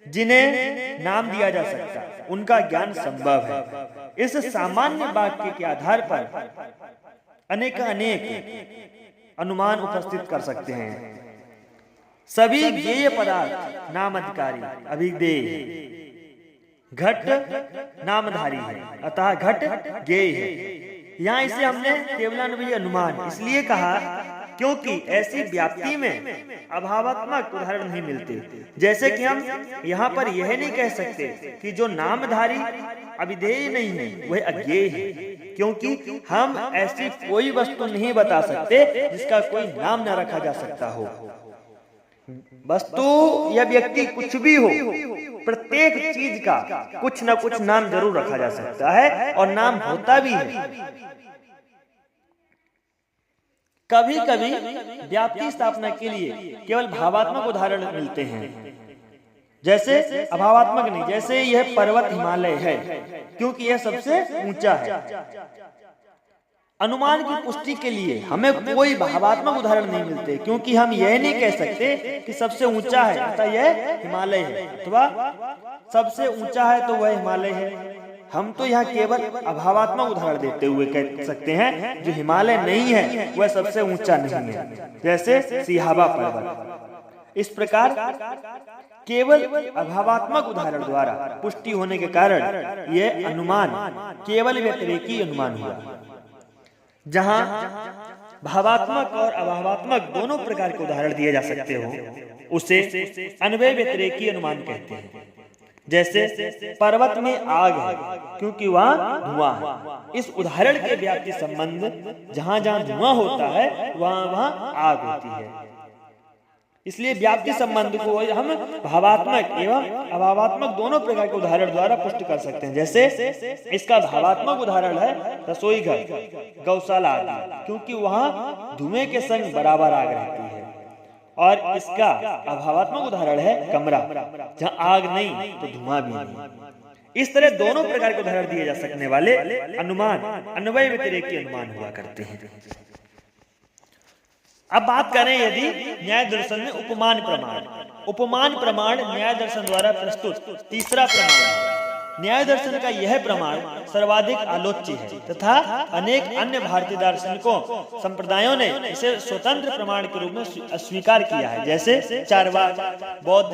जिन्हें नाम दिया जा सकता, उनका ज्ञान संभव है। इस सामान्य वाक्य के आधार पर अनेक अनुमान उपस्थित कर सकते हैं। सभी ज्ञेय पदार्थ नाम अधिकारी अभिज्ञेय, घट नामधारी है, अतः घट ज्ञेय है। यहाँ इसे हमने केवलान्वयी अनुमान इसलिए कहा क्योंकि ऐसी व्याप्ति में अभावात्मक उदाहरण नहीं मिलते। जैसे कि हम यहाँ पर यह नहीं कह सकते कि जो नामधारी अविधेय नहीं है वह अज्ञेय है, क्योंकि हम ऐसी कोई वस्तु नहीं बता सकते जिसका कोई नाम न रखा जा सकता हो। वस्तु या व्यक्ति कुछ भी हो, प्रत्येक चीज का कुछ न कुछ नाम जरूर रखा जा सकता है और नाम होता भी है। कभी कभी व्याप्ति स्थापना के लिए केवल भावात्मक उदाहरण मिलते हैं, जैसे अभावात्मक नहीं। जैसे यह पर्वत हिमालय है, क्योंकि यह सबसे ऊंचा है। अनुमान की पुष्टि के लिए हमें कोई भावात्मक उदाहरण नहीं मिलते, क्योंकि हम यह नहीं कह सकते कि सबसे ऊंचा है अतः यह हिमालय है, अथवा सबसे ऊंचा है तो वह हिमालय है। हम तो यहाँ केवल अभावात्मक उदाहरण देते हुए कह सकते हैं जो हिमालय नहीं है वह सबसे ऊंचा नहीं है, जैसे सिहावा पर्वत। इस प्रकार केवल अभावात्मक उदाहरण द्वारा पुष्टि होने के कारण यह अनुमान केवल व्यतिरेकी अनुमान हुआ। जहां भावात्मक और अभावात्मक दोनों प्रकार के उदाहरण दिए जा सकते हो, उसे अन्वय व्यतिरेकी अनुमान कहते हैं। जैसे पर्वत में आग है, क्योंकि वहां धुआं है। इस उदाहरण के व्याप्ति संबंध जहां जहां धुआं होता है वहां वहां आग होती है। इसलिए व्याप्ति संबंध को हम भावात्मक एवं अभावात्मक दोनों प्रकार के उदाहरण द्वारा पुष्ट कर सकते हैं। जैसे इसका भावात्मक उदाहरण है रसोई घर, गौशाला आदि, क्योंकि वहां धुएं के संग बराबर आग रहती है। और इसका अभावात्मक उदाहरण है कमरा, जहां आग नहीं तो धुआं भी नहीं। इस तरह दोनों प्रकार के उदाहरण दिए जा सकने वाले अनुमान अन्वय व्यतिरेकी अनुमान हुआ करते हैं। अब बात करें यदि न्याय दर्शन में उपमान प्रमाण। उपमान प्रमाण न्याय दर्शन द्वारा प्रस्तुत तीसरा प्रमाण है। न्याय दर्शन का यह प्रमाण सर्वाधिक आलोच्य है तथा अनेक अन्य भारतीय दार्शनिकों संप्रदायों ने इसे स्वतंत्र प्रमाण के रूप में स्वीकार किया है। जैसे चार्वाक, बौद्ध,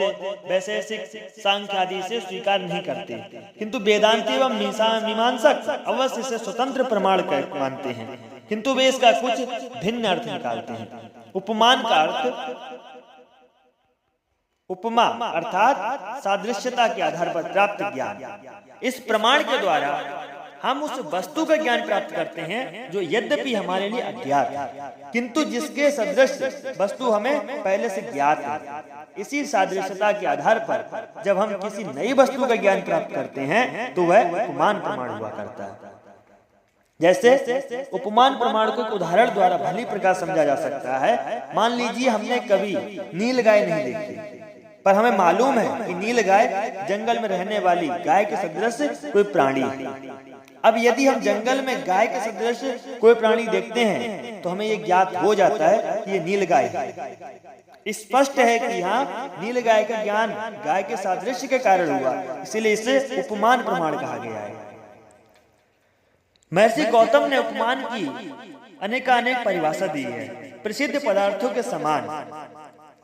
वैशेषिक, सांख्य आदि इसे स्वीकार नहीं करते, किंतु वेदांती एवं मीमांसक अवश्य इसे स्वतंत्र प्रमाण मानते हैं, किंतु वे इसका कुछ भिन्न अर्थ निकालते हैं। उपमान का अर्थ उपमा अर्थात सादृश्यता के आधार पर प्राप्त ज्ञान। इस प्रमाण के द्वारा हम उस वस्तु का ज्ञान प्राप्त करते हैं जो यद्यपि हमारे लिए अज्ञात है, किंतु जिसके सदृश वस्तु हमें पहले से ज्ञात है। इसी सादृश्यता के आधार पर जब हम किसी नई वस्तु का ज्ञान प्राप्त करते हैं तो वह उपमान प्रमाण हुआ करता है। जैसे उपमान प्रमाण को एक उदाहरण द्वारा भली प्रकार समझा जा सकता है। मान लीजिए हमने कभी नील गाय नहीं देखी, पर हमें मालूम है कि नील गाय जंगल में रहने वाली गाय के सदृश कोई प्राणी है। अब यदि हम जंगल में गाय के सदृश कोई प्राणी देखते हैं तो हमें ये ज्ञात हो जाता है कि ये नील गाय है। स्पष्ट है कि यहाँ नील गाय का ज्ञान गाय के सादृश्य के कारण हुआ, इसीलिए इसे उपमान प्रमाण कहा गया है। महर्षि गौतम ने उपमान की अनेकानेक परिभाषा दी है। प्रसिद्ध पदार्थों के समान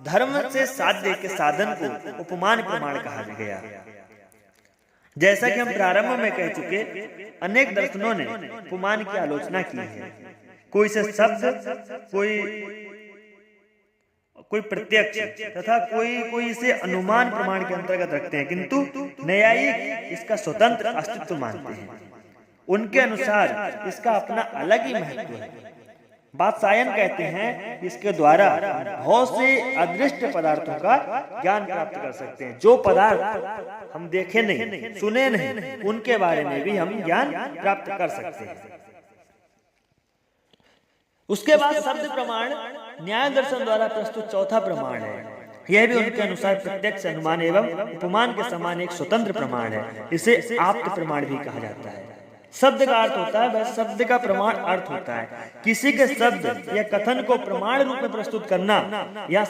धर्म से साध्य के साधन को उपमान प्रमाण कहा गया। जैसा कि हम प्रारंभ में कह चुके, अनेक दर्शनों ने उपमान की आलोचना की है। कोई से शब्द, कोई प्रत्यक्ष तथा कोई इसे अनुमान प्रमाण के अंतर्गत रखते हैं, किंतु न्यायिक इसका स्वतंत्र अस्तित्व मानते हैं। उनके अनुसार इसका अपना अलग ही महत्व है। वात्सायन कहते हैं कि इसके द्वारा बहुत से अदृष्ट पदार्थों का ज्ञान प्राप्त कर सकते हैं। जो पदार्थ हम देखे नहीं, सुने नहीं, उनके बारे में भी हम ज्ञान प्राप्त कर सकते हैं। उसके बाद शब्द प्रमाण न्याय दर्शन द्वारा प्रस्तुत चौथा प्रमाण है। यह भी उनके अनुसार प्रत्यक्ष, अनुमान एवं उपमान के समान एक स्वतंत्र प्रमाण है। इसे आप्त प्रमाण भी कहा जाता है। शब्द का अर्थ होता है, वह शब्द का प्रमाण अर्थ होता है। किसी के शब्द या कथन को प्रमाण रूप में प्रस्तुत करना या,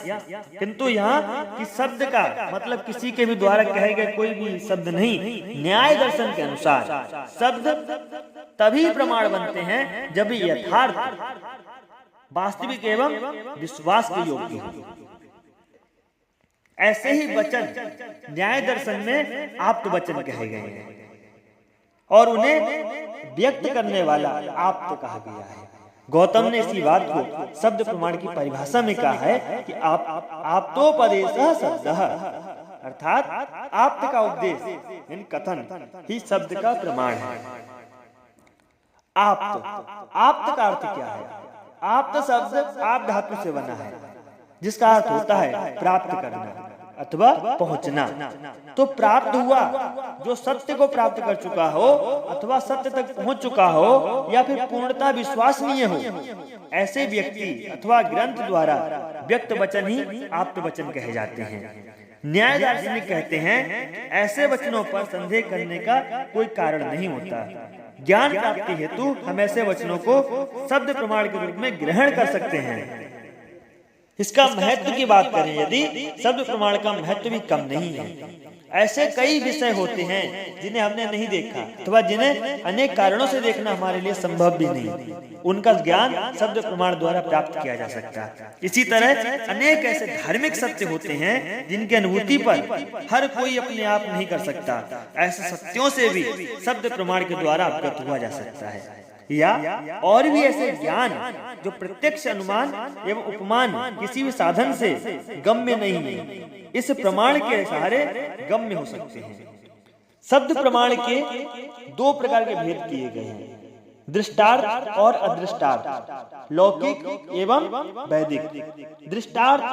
किंतु यहाँ कि शब्द का मतलब किसी के भी द्वारा कहे गए कोई भी शब्द नहीं। न्याय दर्शन के अनुसार शब्द तभी प्रमाण बनते हैं जब यथार्थ, वास्तविक एवं विश्वास के योग्य हो। ऐसे ही वचन न्याय दर्शन में आप्त वचन कहे गए हैं और उन्हें व्यक्त करने वाला आप्त कहा गया है। गौतम ने इसी बात को शब्द प्रमाण की परिभाषा में कहा है कि आप्तोपदेशः शब्दः, अर्थात आप्त का उपदेश इन कथन ही शब्द का प्रमाण है। आप्त का अर्थ क्या है? आप्त शब्द आप धातु से बना है, जिसका अर्थ होता है प्राप्त करना अथवा पहुंचना। तो प्राप्त हुआ जो सत्य को प्राप्त कर चुका हो अथवा सत्य तक पहुंच चुका हो या फिर पूर्णता विश्वसनीय हो, ऐसे व्यक्ति अथवा ग्रंथ द्वारा व्यक्त वचन ही आप्त वचन कहे जाते हैं। न्याय दार्शनिक कहते हैं ऐसे वचनों पर संदेह करने का कोई कारण नहीं होता। ज्ञान प्राप्ति हेतु हम ऐसे वचनों को शब्द प्रमाण के रूप में ग्रहण कर सकते हैं। इसका महत्व की बात करें, यदि शब्द प्रमाण का महत्व भी कम नहीं है। ऐसे कई विषय होते हैं जिन्हें हमने नहीं देखा अथवा जिन्हें अनेक कारणों से देखना हमारे लिए संभव भी नहीं। उनका ज्ञान शब्द प्रमाण द्वारा प्राप्त किया जा सकता है। इसी तरह अनेक ऐसे धार्मिक सत्य होते हैं जिनकी अनुभूति पर हर कोई अपने आप नहीं कर सकता। ऐसे सत्यों से भी शब्द प्रमाण के द्वारा अवगत हुआ जा सकता है। या और भी ऐसे ज्ञान जो प्रत्यक्ष, अनुमान एवं उपमान किसी भी साधन से गम्य नहीं है, इस प्रमाण के सहारे गम्य हो सकते हैं। शब्द प्रमाण के दो प्रकार के भेद किए गए हैं, दृष्टार्थ और अदृष्टार्थ, लौकिक एवं वैदिक। दृष्टार्थ,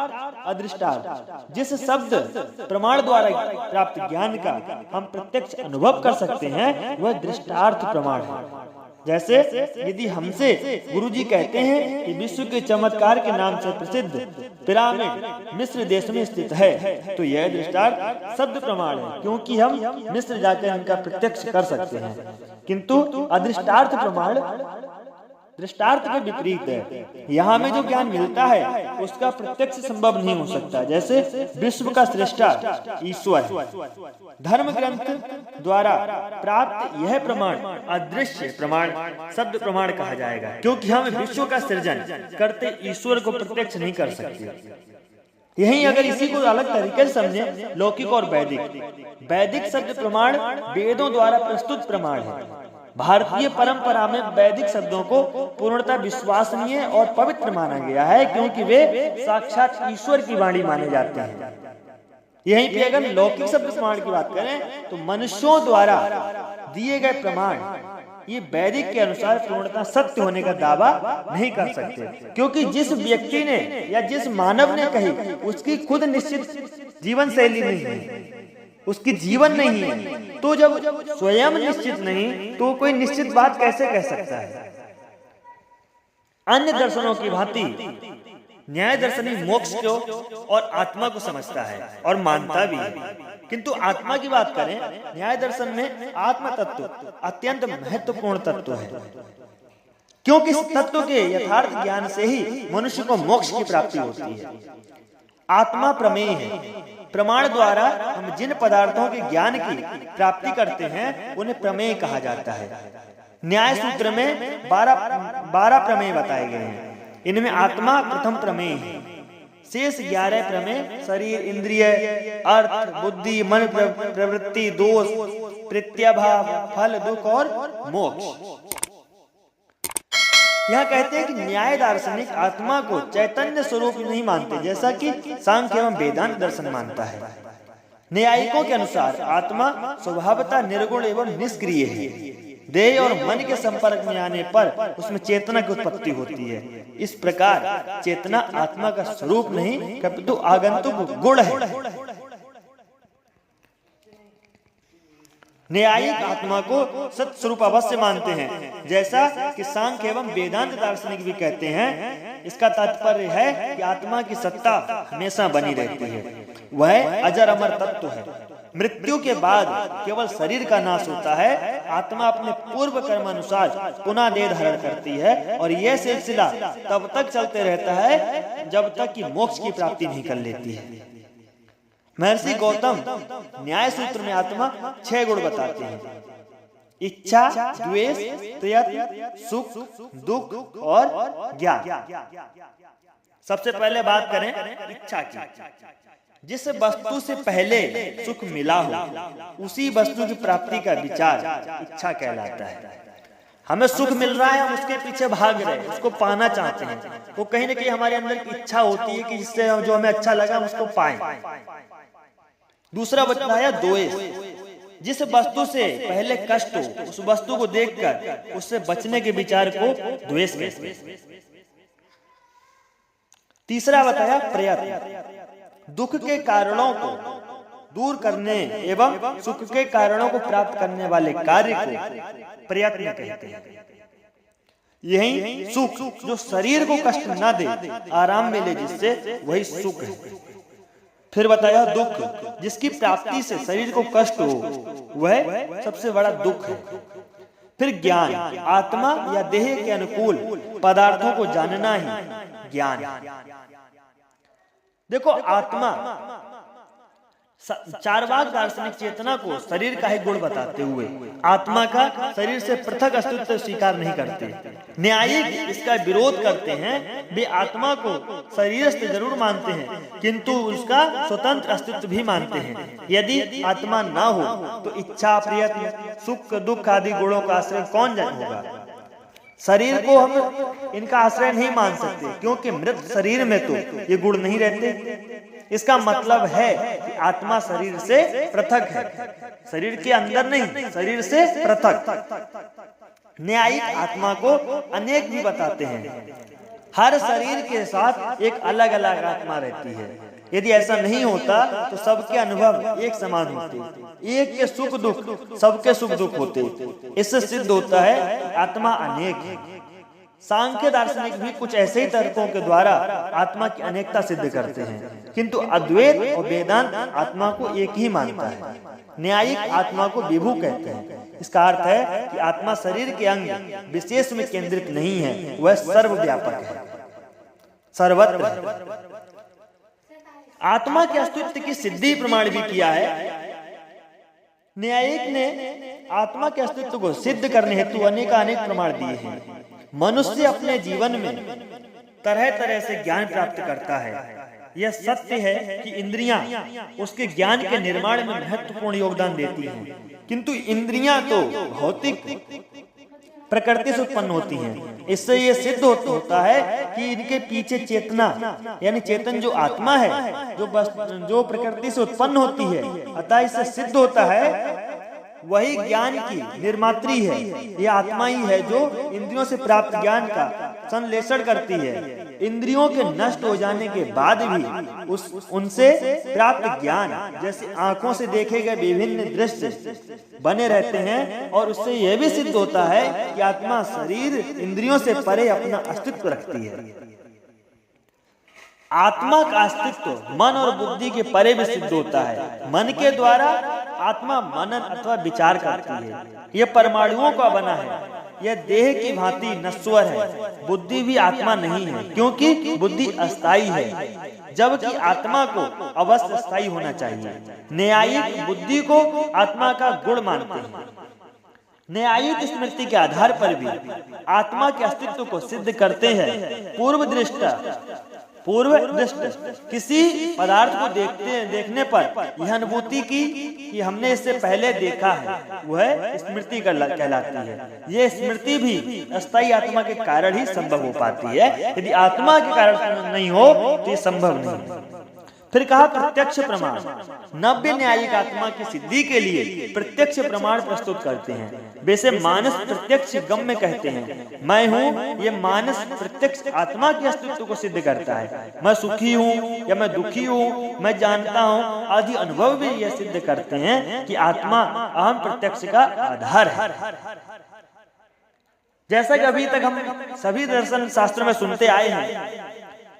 अदृष्टार्थ, जिस शब्द प्रमाण द्वारा प्राप्त ज्ञान का हम प्रत्यक्ष अनुभव कर सकते हैं वह दृष्टार्थ प्रमाण है। जैसे यदि हमसे गुरुजी कहते हैं कि विश्व के चमत्कार के नाम से प्रसिद्ध पिरामिड मिस्र देश में स्थित है, तो यह दृष्टार्थ शब्द प्रमाण है, क्योंकि हम मिस्र जाकर इनका प्रत्यक्ष कर सकते हैं। किंतु अदृष्टार्थ प्रमाण दृष्टार्थ के विपरीत है। यहाँ में जो ज्ञान मिलता है उसका प्रत्यक्ष संभव नहीं हो सकता। जैसे विश्व का सृष्टा ईश्वर है, धर्म ग्रंथ द्वारा प्राप्त यह प्रमाण अदृश्य प्रमाण शब्द प्रमाण कहा जाएगा, क्योंकि हम विश्व का सृजन करते ईश्वर को प्रत्यक्ष नहीं कर सकते। यही अगर इसी को अलग तरीके से समझे, लौकिक और वैदिक, वैदिक शब्द प्रमाण वेदों द्वारा प्रस्तुत प्रमाण है। भारतीय परंपरा में वैदिक शब्दों को पूर्णतः विश्वसनीय और पवित्र माना गया है, क्योंकि वे साक्षात ईश्वर की वाणी माने जाते हैं। यहीं पे अगर लौकिक शब्द प्रमाण की बात करें तो मनुष्यों द्वारा दिए गए प्रमाण ये वैदिक के अनुसार पूर्णतः सत्य होने का दावा नहीं कर सकते, क्योंकि जिस व्यक्ति ने या जिस मानव ने कही उसकी खुद निश्चित जीवन शैली नहीं है, उसकी जीवन नहीं है। तो जब स्वयं निश्चित नहीं तो कोई निश्चित बात कैसे कह सकता है। अन्य दर्शनों की भांति न्याय दर्शनी मोक्ष को और आत्मा को समझता है और मानता भी है, किंतु आत्मा की बात करें, न्याय दर्शन में आत्म तत्व अत्यंत महत्वपूर्ण तत्व है, क्योंकि इस तत्व के यथार्थ ज्ञान से ही मनुष्य को मोक्ष की प्राप्ति होती है। आत्मा प्रमेय है। प्रमाण द्वारा हम जिन पदार्थों के ज्ञान की प्राप्ति करते हैं उन्हें प्रमेय कहा जाता है। न्याय सूत्र में 12 प्रमेय बताए गए हैं। इनमें आत्मा प्रथम प्रमेय है, शेष 11 प्रमेय शरीर, इंद्रिय, अर्थ, बुद्धि, मन, प्रवृत्ति, दोष, प्रत्यभाव, फल, दुख और मोक्ष। यह कहते हैं कि न्याय दार्शनिक आत्मा को चैतन्य स्वरूप नहीं मानते, जैसा कि सांख्य एवं वेदांत दर्शन मानता है। न्यायिकों के अनुसार आत्मा स्वभावतः निर्गुण एवं निष्क्रिय है। देह और मन के संपर्क में आने पर उसमें चेतना की उत्पत्ति होती है। इस प्रकार चेतना आत्मा का स्वरूप नहीं किंतु आगंतुक गुण है। न्यायिक आत्मा को सत स्वरूप अवश्य मानते हैं, जैसा कि सांख्य एवं वेदांत दार्शनिक भी कहते हैं। इसका तात्पर्य है कि आत्मा की सत्ता हमेशा बनी रहती है, वह अजर अमर तत्व है। मृत्यु के बाद केवल शरीर का नाश होता है। आत्मा अपने पूर्व कर्म अनुसार पुनः देह धारण करती है और यह सिलसिला तब तक चलते रहता है जब तक कि मोक्ष की प्राप्ति नहीं कर लेती है। महर्षि गौतम न्याय सूत्र में आत्मा 6 गुण बताते हैं: इच्छा, द्वेष, प्रयत्न, सुख, दुख और ज्ञान। सबसे पहले बात करें इच्छा की। जिस वस्तु से पहले सुख मिला हो उसी वस्तु की प्राप्ति का विचार इच्छा कहलाता है। हमें सुख मिल रहा है, हम उसके पीछे भाग रहे हैं, उसको पाना चाहते हैं। वो कहीं ना कहीं हमारे अंदर की इच्छा होती है कि जिससे जो हमें अच्छा लगा हम उसको पाएं। दूसरा बताया द्वेष। जिस वस्तु से पहले कष्ट हो उस वस्तु को देखकर उससे बचने के विचार को द्वेष कहते हैं। तीसरा बताया प्रयत्न। दुख के कारणों को दूर करने एवं सुख के कारणों को प्राप्त करने वाले कार्य को प्रयत्न कहते हैं। यही सुख जो शरीर को कष्ट न दे, आराम मिले जिससे, वही सुख है। फिर बताया दुख। जिसकी प्राप्ति से शरीर को कष्ट हो वह सबसे बड़ा दुख है। फिर ज्ञान। आत्मा या देह के अनुकूल पदार्थों को जानना ही ज्ञान। देखो, आत्मा चार्वाक दार्शनिक चेतना को शरीर का ही गुण बताते हुए आत्मा का शरीर से पृथक अस्तित्व स्वीकार नहीं करते। न्यायिक इसका विरोध करते हैं। वे आत्मा को शरीर से जरूर मानते हैं किंतु उसका स्वतंत्र अस्तित्व भी मानते हैं। यदि आत्मा ना हो तो इच्छा, प्रयत्न, सुख, दुख आदि गुणों का आश्रय कौन होगा? शरीर को हम इनका आश्रय नहीं मान सकते, क्योंकि मृत शरीर में तो ये गुण नहीं रहते। इसका मतलब है कि आत्मा शरीर से पृथक है, शरीर के अंदर नहीं, शरीर से पृथक। न्यायिक आत्मा को अनेक भी बताते हैं। हर शरीर के साथ एक अलग अलग आत्मा रहती है। यदि ऐसा नहीं होता तो सबके अनुभव एक समान होते, एक के सुख दुख सबके सुख दुख होते। इससे सिद्ध होता है आत्मा अनेक है। सांख्य दार्शनिक भी कुछ ऐसे ही तर्कों के द्वारा आत्मा की अनेकता सिद्ध करते हैं, किंतु अद्वैत और वेदांत आत्मा को एक ही मानता है। न्यायिक आत्मा को विभू कहते हैं। इसका अर्थ है कि आत्मा शरीर के अंग विशेष में केंद्रित नहीं है, वह सर्वव्यापक है, सर्वत्र है। आत्मा के अस्तित्व की सिद्धि प्रमाण भी किया है। न्यायिक ने आत्मा के अस्तित्व को सिद्ध करने हेतु अनेक प्रमाण दिए हैं। मनुष्य अपने जीवन में तरह तरह से ज्ञान प्राप्त करता है। यह सत्य है कि इंद्रियां उसके ज्ञान के निर्माण में महत्वपूर्ण योगदान देती हैं, किंतु इंद्रियां तो भौतिक प्रकृति से उत्पन्न होती हैं। इससे यह सिद्ध होता है कि इनके पीछे चेतना यानी चेतन जो आत्मा है, जो प्रकृति से उत्पन्न होती है। अतः इससे सिद्ध होता है वही ज्ञान की निर्मात्री है। यह आत्मा ही है जो इंद्रियों से प्राप्त ज्ञान का संश्लेषण करती है। इंद्रियों के नष्ट हो जाने के बाद भी उनसे प्राप्त ज्ञान, जैसे आंखों से देखे गए विभिन्न दृश्य बने रहते हैं, और उससे यह भी सिद्ध होता है कि आत्मा शरीर इंद्रियों से परे अपना अस्तित्व रखती है। आत्मा का अस्तित्व मन और बुद्धि के परे भी सिद्ध होता है। मन के द्वारा आत्मा मनन अथवा विचार करती है। यह परमाणुओं का बना है। यह देह की भांति नश्वर है। बुद्धि भी आत्मा नहीं है, क्योंकि बुद्धि अस्थायी है, जबकि आत्मा को अवश्य स्थायी होना चाहिए। न्यायिक बुद्धि को आत्मा का गुण मानते हैं। न्यायिक स्मृति के आधार पर भी आत्मा के अस्तित्व को सिद्ध करते हैं। पूर्व दृष्ट किसी पदार्थ को देखने पर यह अनुभूति की कि हमने इससे पहले देखा है, वह स्मृति कहलाती है। यह स्मृति भी अस्थायी आत्मा के कारण ही संभव हो पाती है। यदि आत्मा के कारण नहीं हो तो ये संभव नहीं। फिर कहा प्रत्यक्ष प्रमाण। नव्य न्यायिक आत्मा की सिद्धि के लिए प्रत्यक्ष प्रमाण प्रस्तुत करते हैं। वैसे मानस प्रत्यक्ष गम्य कहते हैं। मैं हूँ, ये मानस प्रत्यक्ष आत्मा के अस्तित्व को सिद्ध करता है। मैं सुखी हूँ या मैं दुखी हूँ, मैं जानता हूँ आदि अनुभव भी यह सिद्ध करते हैं कि आत्मा अहम प्रत्यक्ष का आधार है। जैसा कि अभी तक हम सभी दर्शन शास्त्रों में सुनते आए हैं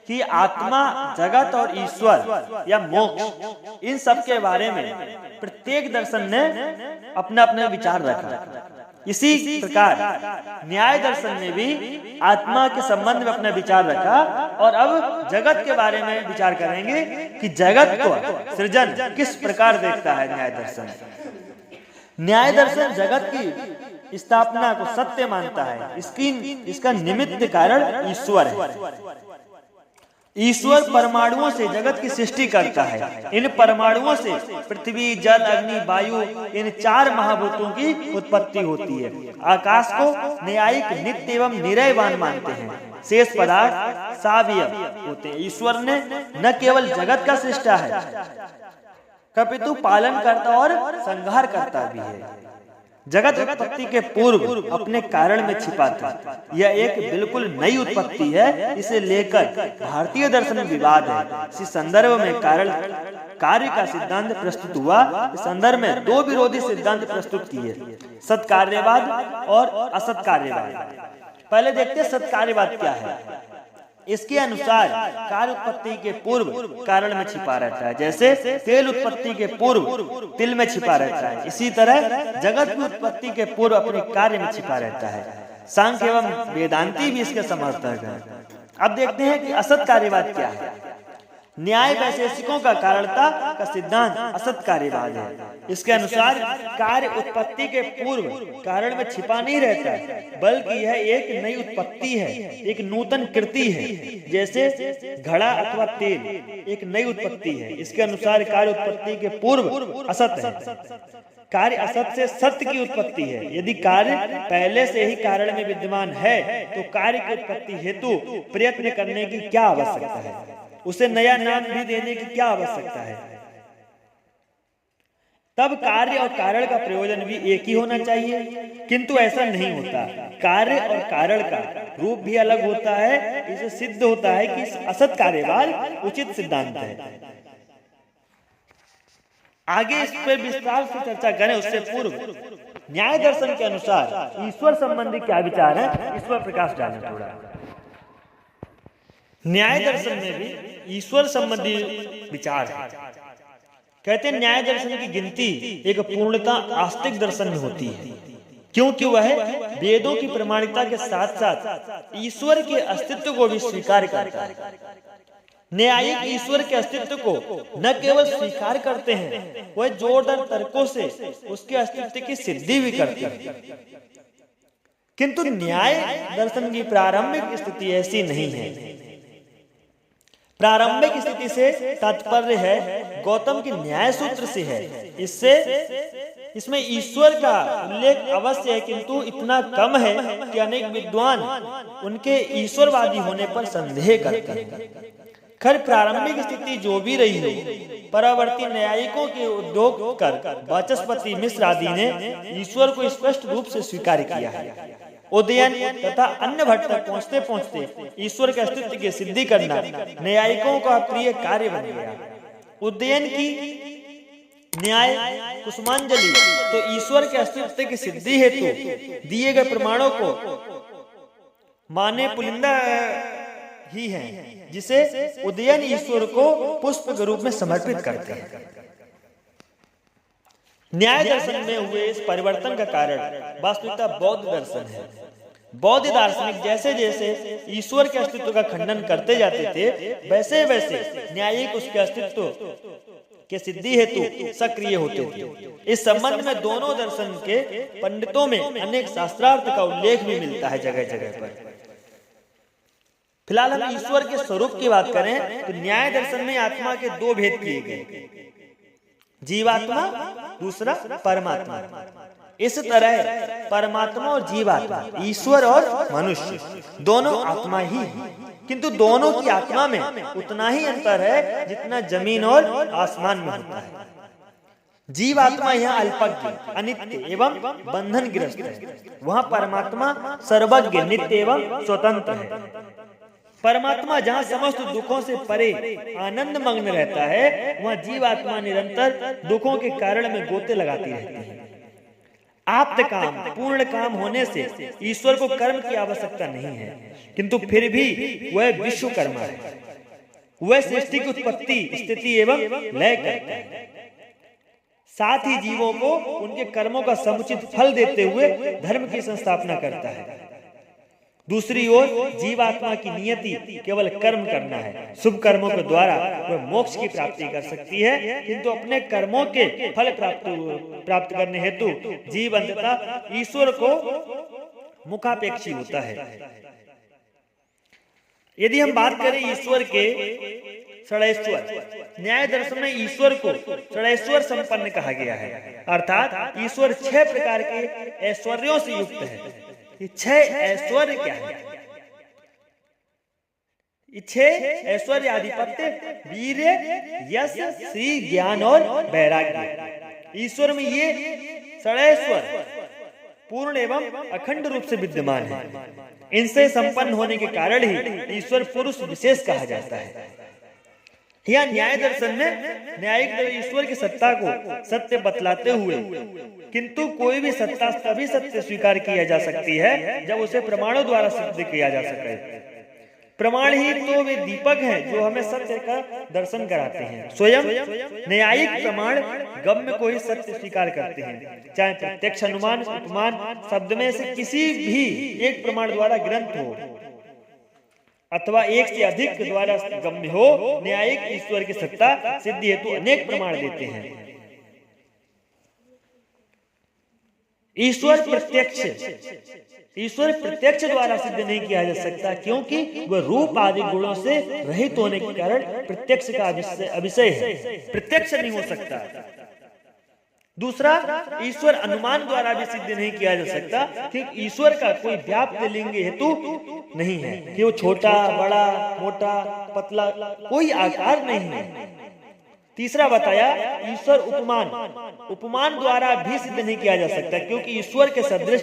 कि आत्मा, जगत और ईश्वर या मोक्ष, इन सब के बारे में प्रत्येक दर्शन ने अपना अपना विचार रखा। इसी प्रकार न्याय दर्शन ने भी आत्मा के संबंध में अपना विचार रखा। और अब जगत के बारे में विचार करेंगे कि जगत को सृजन किस प्रकार देखता है न्याय दर्शन। न्याय दर्शन जगत की स्थापना को सत्य मानता है। इसका निमित्त कारण ईश्वर है। ईश्वर परमाणुओं से जगत की सृष्टि करता है। इन परमाणुओं से पृथ्वी, जल, अग्नि, वायु, इन 4 महाभूतों की उत्पत्ति होती है। आकाश को न्यायिक नित्य एवं निरयवान मानते हैं। शेष पदार्थ सावयव होते हैं। ईश्वर ने न केवल जगत का सृष्टा है, कपितु पालन करता और संहार करता भी है। जगत उत्पत्ति के पूर्व अपने कारण में छिपा था। यह एक बिल्कुल नई उत्पत्ति है। इसे लेकर भारतीय दर्शन में विवाद है। इस संदर्भ में कारण कार्य का सिद्धांत प्रस्तुत हुआ। इस संदर्भ में 2 विरोधी सिद्धांत प्रस्तुत किए, सत्कार्यवाद और असत्कार्यवाद। पहले देखते हैं सत्कार्यवाद क्या है। इसके अनुसार कार्य उत्पत्ति के पूर्व कारण में छिपा रहता है, जैसे तेल उत्पत्ति के पूर्व तिल में छिपा रहता है। इसी तरह जगत की उत्पत्ति के पूर्व अपने कार्य में छिपा रहता है। सांख्य एवं वेदांती भी इसके समर्थक हैं। अब देखते हैं कि असत कार्यवाद क्या है। न्याय वैशेषिकों का कारणता का सिद्धांत असत कार्यवाद है। इसके अनुसार कार्य उत्पत्ति के पूर्व कारण में छिपा नहीं रहता, बल्कि यह एक नई उत्पत्ति है, एक नूतन कृति है। जैसे घड़ा अथवा तेल एक नई उत्पत्ति है। इसके अनुसार कार्य उत्पत्ति के पूर्व असत है। कार्य असत से सत्य की उत्पत्ति है। यदि कार्य पहले से ही कारण में विद्यमान है तो कार्य की उत्पत्ति हेतु प्रयत्न करने की क्या आवश्यकता है, उसे नया नाम भी देने की क्या आवश्यकता है। तब कार्य और कारण का प्रयोजन भी एक ही होना चाहिए, किंतु ऐसा नहीं होता। कार्य और कारण का रूप भी अलग होता है। इसे सिद्ध होता है कि असत कार्यवाद उचित सिद्धांत है। आगे इस पर विस्तार से चर्चा करें उससे पूर्व न्याय दर्शन के अनुसार ईश्वर संबंधी क्या विचार है, इस पर प्रकाश डालें थोड़ा। न्याय दर्शन में भी ईश्वर संबंधी विचार है। कहते हैं न्याय दर्शन की गिनती एक पूर्णता आस्तिक दर्शन में होती है। क्योंकि वह वेदों की प्रमाणिकता के साथ साथ ईश्वर के अस्तित्व को भी स्वीकार करता है। न्यायिक ईश्वर के अस्तित्व को न केवल स्वीकार करते हैं, वह जोरदार तर्कों से उसके अस्तित्व की सिद्धि भी करते हैं। किंतु न्याय दर्शन की प्रारंभिक स्थिति ऐसी नहीं है। प्रारंभिक स्थिति से तात्पर्य है गौतम की न्याय सूत्र से है। इसमें ईश्वर का उल्लेख अवश्य है, किंतु इतना कम है कि अनेक विद्वान उनके ईश्वरवादी होने पर संदेह करते हैं। खैर, प्रारंभिक स्थिति जो भी रही हो, परावर्ती न्यायिकों के उद्योग कर वाचस्पति मिश्र आदि ने ईश्वर को स्पष्ट रूप से स्वीकार किया है। उदयन तथा अन्य भट्ट तक पहुंचते पहुंचते ईश्वर के अस्तित्व की सिद्धि करना न्यायिकों का प्रिय कार्य बन गया। उदयन की न्याय कुसुमांजलि तो ईश्वर के अस्तित्व की सिद्धि हेतु दिए गए प्रमाणों को माने पुलिंदा ही है, जिसे उदयन ईश्वर को पुष्प के रूप में समर्पित करते हैं। न्याय दर्शन में हुए इस परिवर्तन का कारण वास्तविकता बौद्ध दर्शन है। बौद्ध दार्शनिक जैसे जैसे ईश्वर के अस्तित्व का खंडन करते जाते थे, वैसे वैसे न्यायिक उसके अस्तित्व के सिद्धि हेतु सक्रिय होते थे। इस संबंध में दोनों दर्शन के पंडितों में अनेक शास्त्रार्थ का उल्लेख भी मिलता है जगह जगह पर। फिलहाल हम ईश्वर के स्वरूप की बात करें तो न्याय दर्शन में आत्मा के दो भेद किए गए, जीवात्मा, दूसरा परमात्मा। इस तरह परमात्मा और जीवात्मा, ईश्वर और मनुष्य दोनों आत्मा ही है, किंतु दोनों की आत्मा में उतना ही अंतर है जितना जमीन और आसमान में होता है। जीवात्मा यहाँ अल्पज्ञ, अनित्य एवं बंधनग्रस्त है, वहाँ परमात्मा सर्वज्ञ, नित्य एवं स्वतंत्र है। परमात्मा जहाँ समस्त दुखों से परे आनंद मग्न रहता है, वहाँ जीवात्मा निरंतर दुखों के कारण में गोते लगाती रहती है। आप्त काम, पूर्ण काम होने से ईश्वर को कर्म की आवश्यकता नहीं है, किंतु फिर भी वह विश्वकर्मा है। वह सृष्टि की उत्पत्ति, स्थिति एवं लय करता है, साथ ही जीवों को उनके कर्मों का समुचित फल देते हुए धर्म की संस्थापना करता है। दूसरी ओर जीवात्मा की नियति केवल कर्म करना है। शुभ कर्मों के द्वारा वह मोक्ष की प्राप्ति कर सकती है, किंतु अपने कर्मों के फल प्राप्त करने हेतु जीव अंततः ईश्वर को मुखापेक्षी होता है। यदि हम बात करें ईश्वर के षडैश्वर, न्याय दर्शन में ईश्वर को षडैश्वर संपन्न कहा गया है, अर्थात ईश्वर 6 प्रकार के ऐश्वर्यों से युक्त है। ये 6 ऐश्वर्य क्या है? ये 6 ऐश्वर्य आधिपत्य, वीर्य, यश, श्री, ज्ञान और वैराग्य। ईश्वर में ये षडैश्वर पूर्ण एवं अखंड रूप से विद्यमान है। इनसे संपन्न होने के कारण ही ईश्वर पुरुष विशेष कहा जाता है। यह न्याय दर्शन में न्यायिक ईश्वर की सत्ता को सत्य बतलाते हुए, किंतु कोई भी सत्ता तभी सत्य स्वीकार किया जा सकती है जब उसे प्रमाणों द्वारा सिद्ध किया जा सके। प्रमाण ही तो वे दीपक हैं जो हमें सत्य का दर्शन कराते हैं। स्वयं न्यायिक प्रमाण गम्य को ही सत्य स्वीकार करते हैं, चाहे प्रत्यक्ष, अनुमान, उपमान शब्द में से किसी भी एक प्रमाण द्वारा ग्रंथ हो अथवा एक से अधिक के द्वारा गम्य हो। न्यायिक ईश्वर की सत्ता सिद्धि हेतु अनेक प्रमाण देते हैं। ईश्वर प्रत्यक्ष द्वारा सिद्ध नहीं किया जा सकता, क्योंकि वह रूप आदि गुणों से रहित होने के कारण प्रत्यक्ष का अविषय है, प्रत्यक्ष नहीं हो सकता। दूसरा, ईश्वर अनुमान द्वारा भी सिद्ध नहीं किया जा सकता, क्योंकि ईश्वर का कोई व्याप्त लिंग हेतु नहीं है कि वो छोटा, बड़ा, मोटा, पतला, कोई आकार नहीं है। तीसरा बताया, ईश्वर उपमान द्वारा भी सिद्ध नहीं किया जा सकता, क्योंकि ईश्वर के सदृश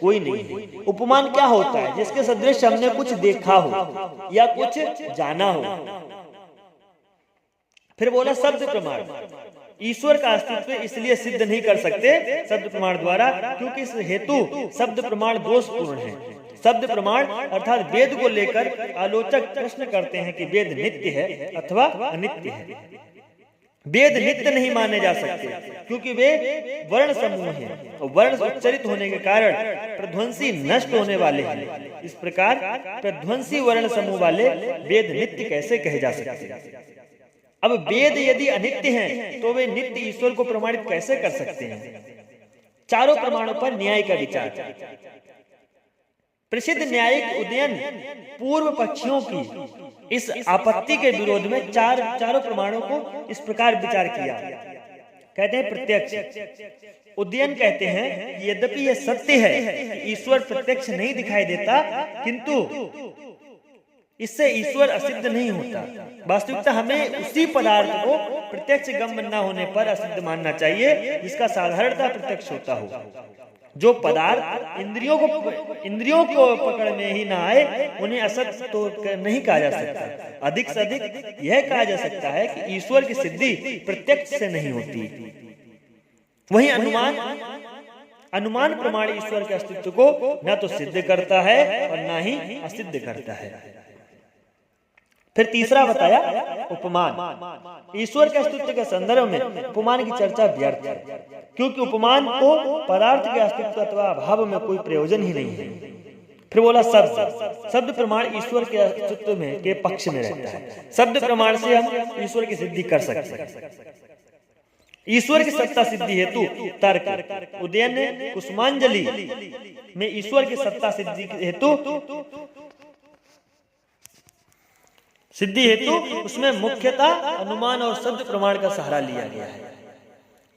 कोई नहीं है। उपमान क्या होता है? जिसके सदृश हमने कुछ देखा हो या कुछ जाना हो। फिर बोला शब्द प्रमाण, ईश्वर का अस्तित्व इसलिए सिद्ध नहीं कर सकते शब्द प्रमाण द्वारा, क्योंकि इस हेतु शब्द प्रमाण दोषपूर्ण है। शब्द प्रमाण अर्थात वेद को लेकर आलोचक प्रश्न करते हैं कि वेद नित्य है अथवा अनित्य है। वेद नित्य नहीं माने जा सकते क्योंकि वे वर्ण समूह हैं और वर्ण उच्चरित होने के कारण प्रध्वंसी नष्ट होने वाले हैं। इस प्रकार प्रध्वंसी वर्ण समूह वाले वेद नित्य कैसे कहे जा सकते हैं? अब वेद यदि अनित्य हैं तो वे नित्य ईश्वर को प्रमाणित कैसे कर सकते हैं? चारों प्रमाणों पर न्याय का विचार। प्रसिद्ध न्यायिक उदयन पूर्व पक्षियों की इस आपत्ति के विरोध में चारों प्रमाणों को इस प्रकार विचार किया। कहते हैं प्रत्यक्ष। उदयन कहते हैं यद्यपि यह सत्य है कि ईश्वर प्रत्यक्ष नहीं दिखाई देता, किंतु इससे ईश्वर असिद्ध नहीं होता। वास्तविकता हमें उसी पदार्थ को प्रत्यक्ष गम्य न होने पर असिद्ध मानना चाहिए जिसका साधारणतः प्रत्यक्ष होता हो। जो पदार्थ इंद्रियों को पकड़ में ही ना आए उन्हें असत तो नहीं कहा जा सकता। अधिक से अधिक यह कहा जा सकता है कि ईश्वर की सिद्धि प्रत्यक्ष से नहीं होती। वही अनुमान प्रमाण ईश्वर के अस्तित्व को न तो सिद्ध करता है और न ही असिद्ध करता है। फिर तीसरा बताया उपमान। ईश्वर के अस्तित्व के संदर्भ में उपमान की चर्चा व्यर्थ है, क्योंकि उपमान को पदार्थ के अस्तित्व अथवा अभाव में कोई प्रयोजन ही नहीं है। फिर बोला शब्द प्रमाण ईश्वर के अस्तित्व में के पक्ष में रहता है। शब्द प्रमाण से हम ईश्वर की सिद्धि कर सकते हैं। ईश्वर की सत्ता सिद्धि हेतु तर्क। उदयन ने कुसुमांजलि में ईश्वर की सत्ता सिद्धि हेतु उसमें मुख्यतः अनुमान और शब्द प्रमाण का सहारा लिया गया है।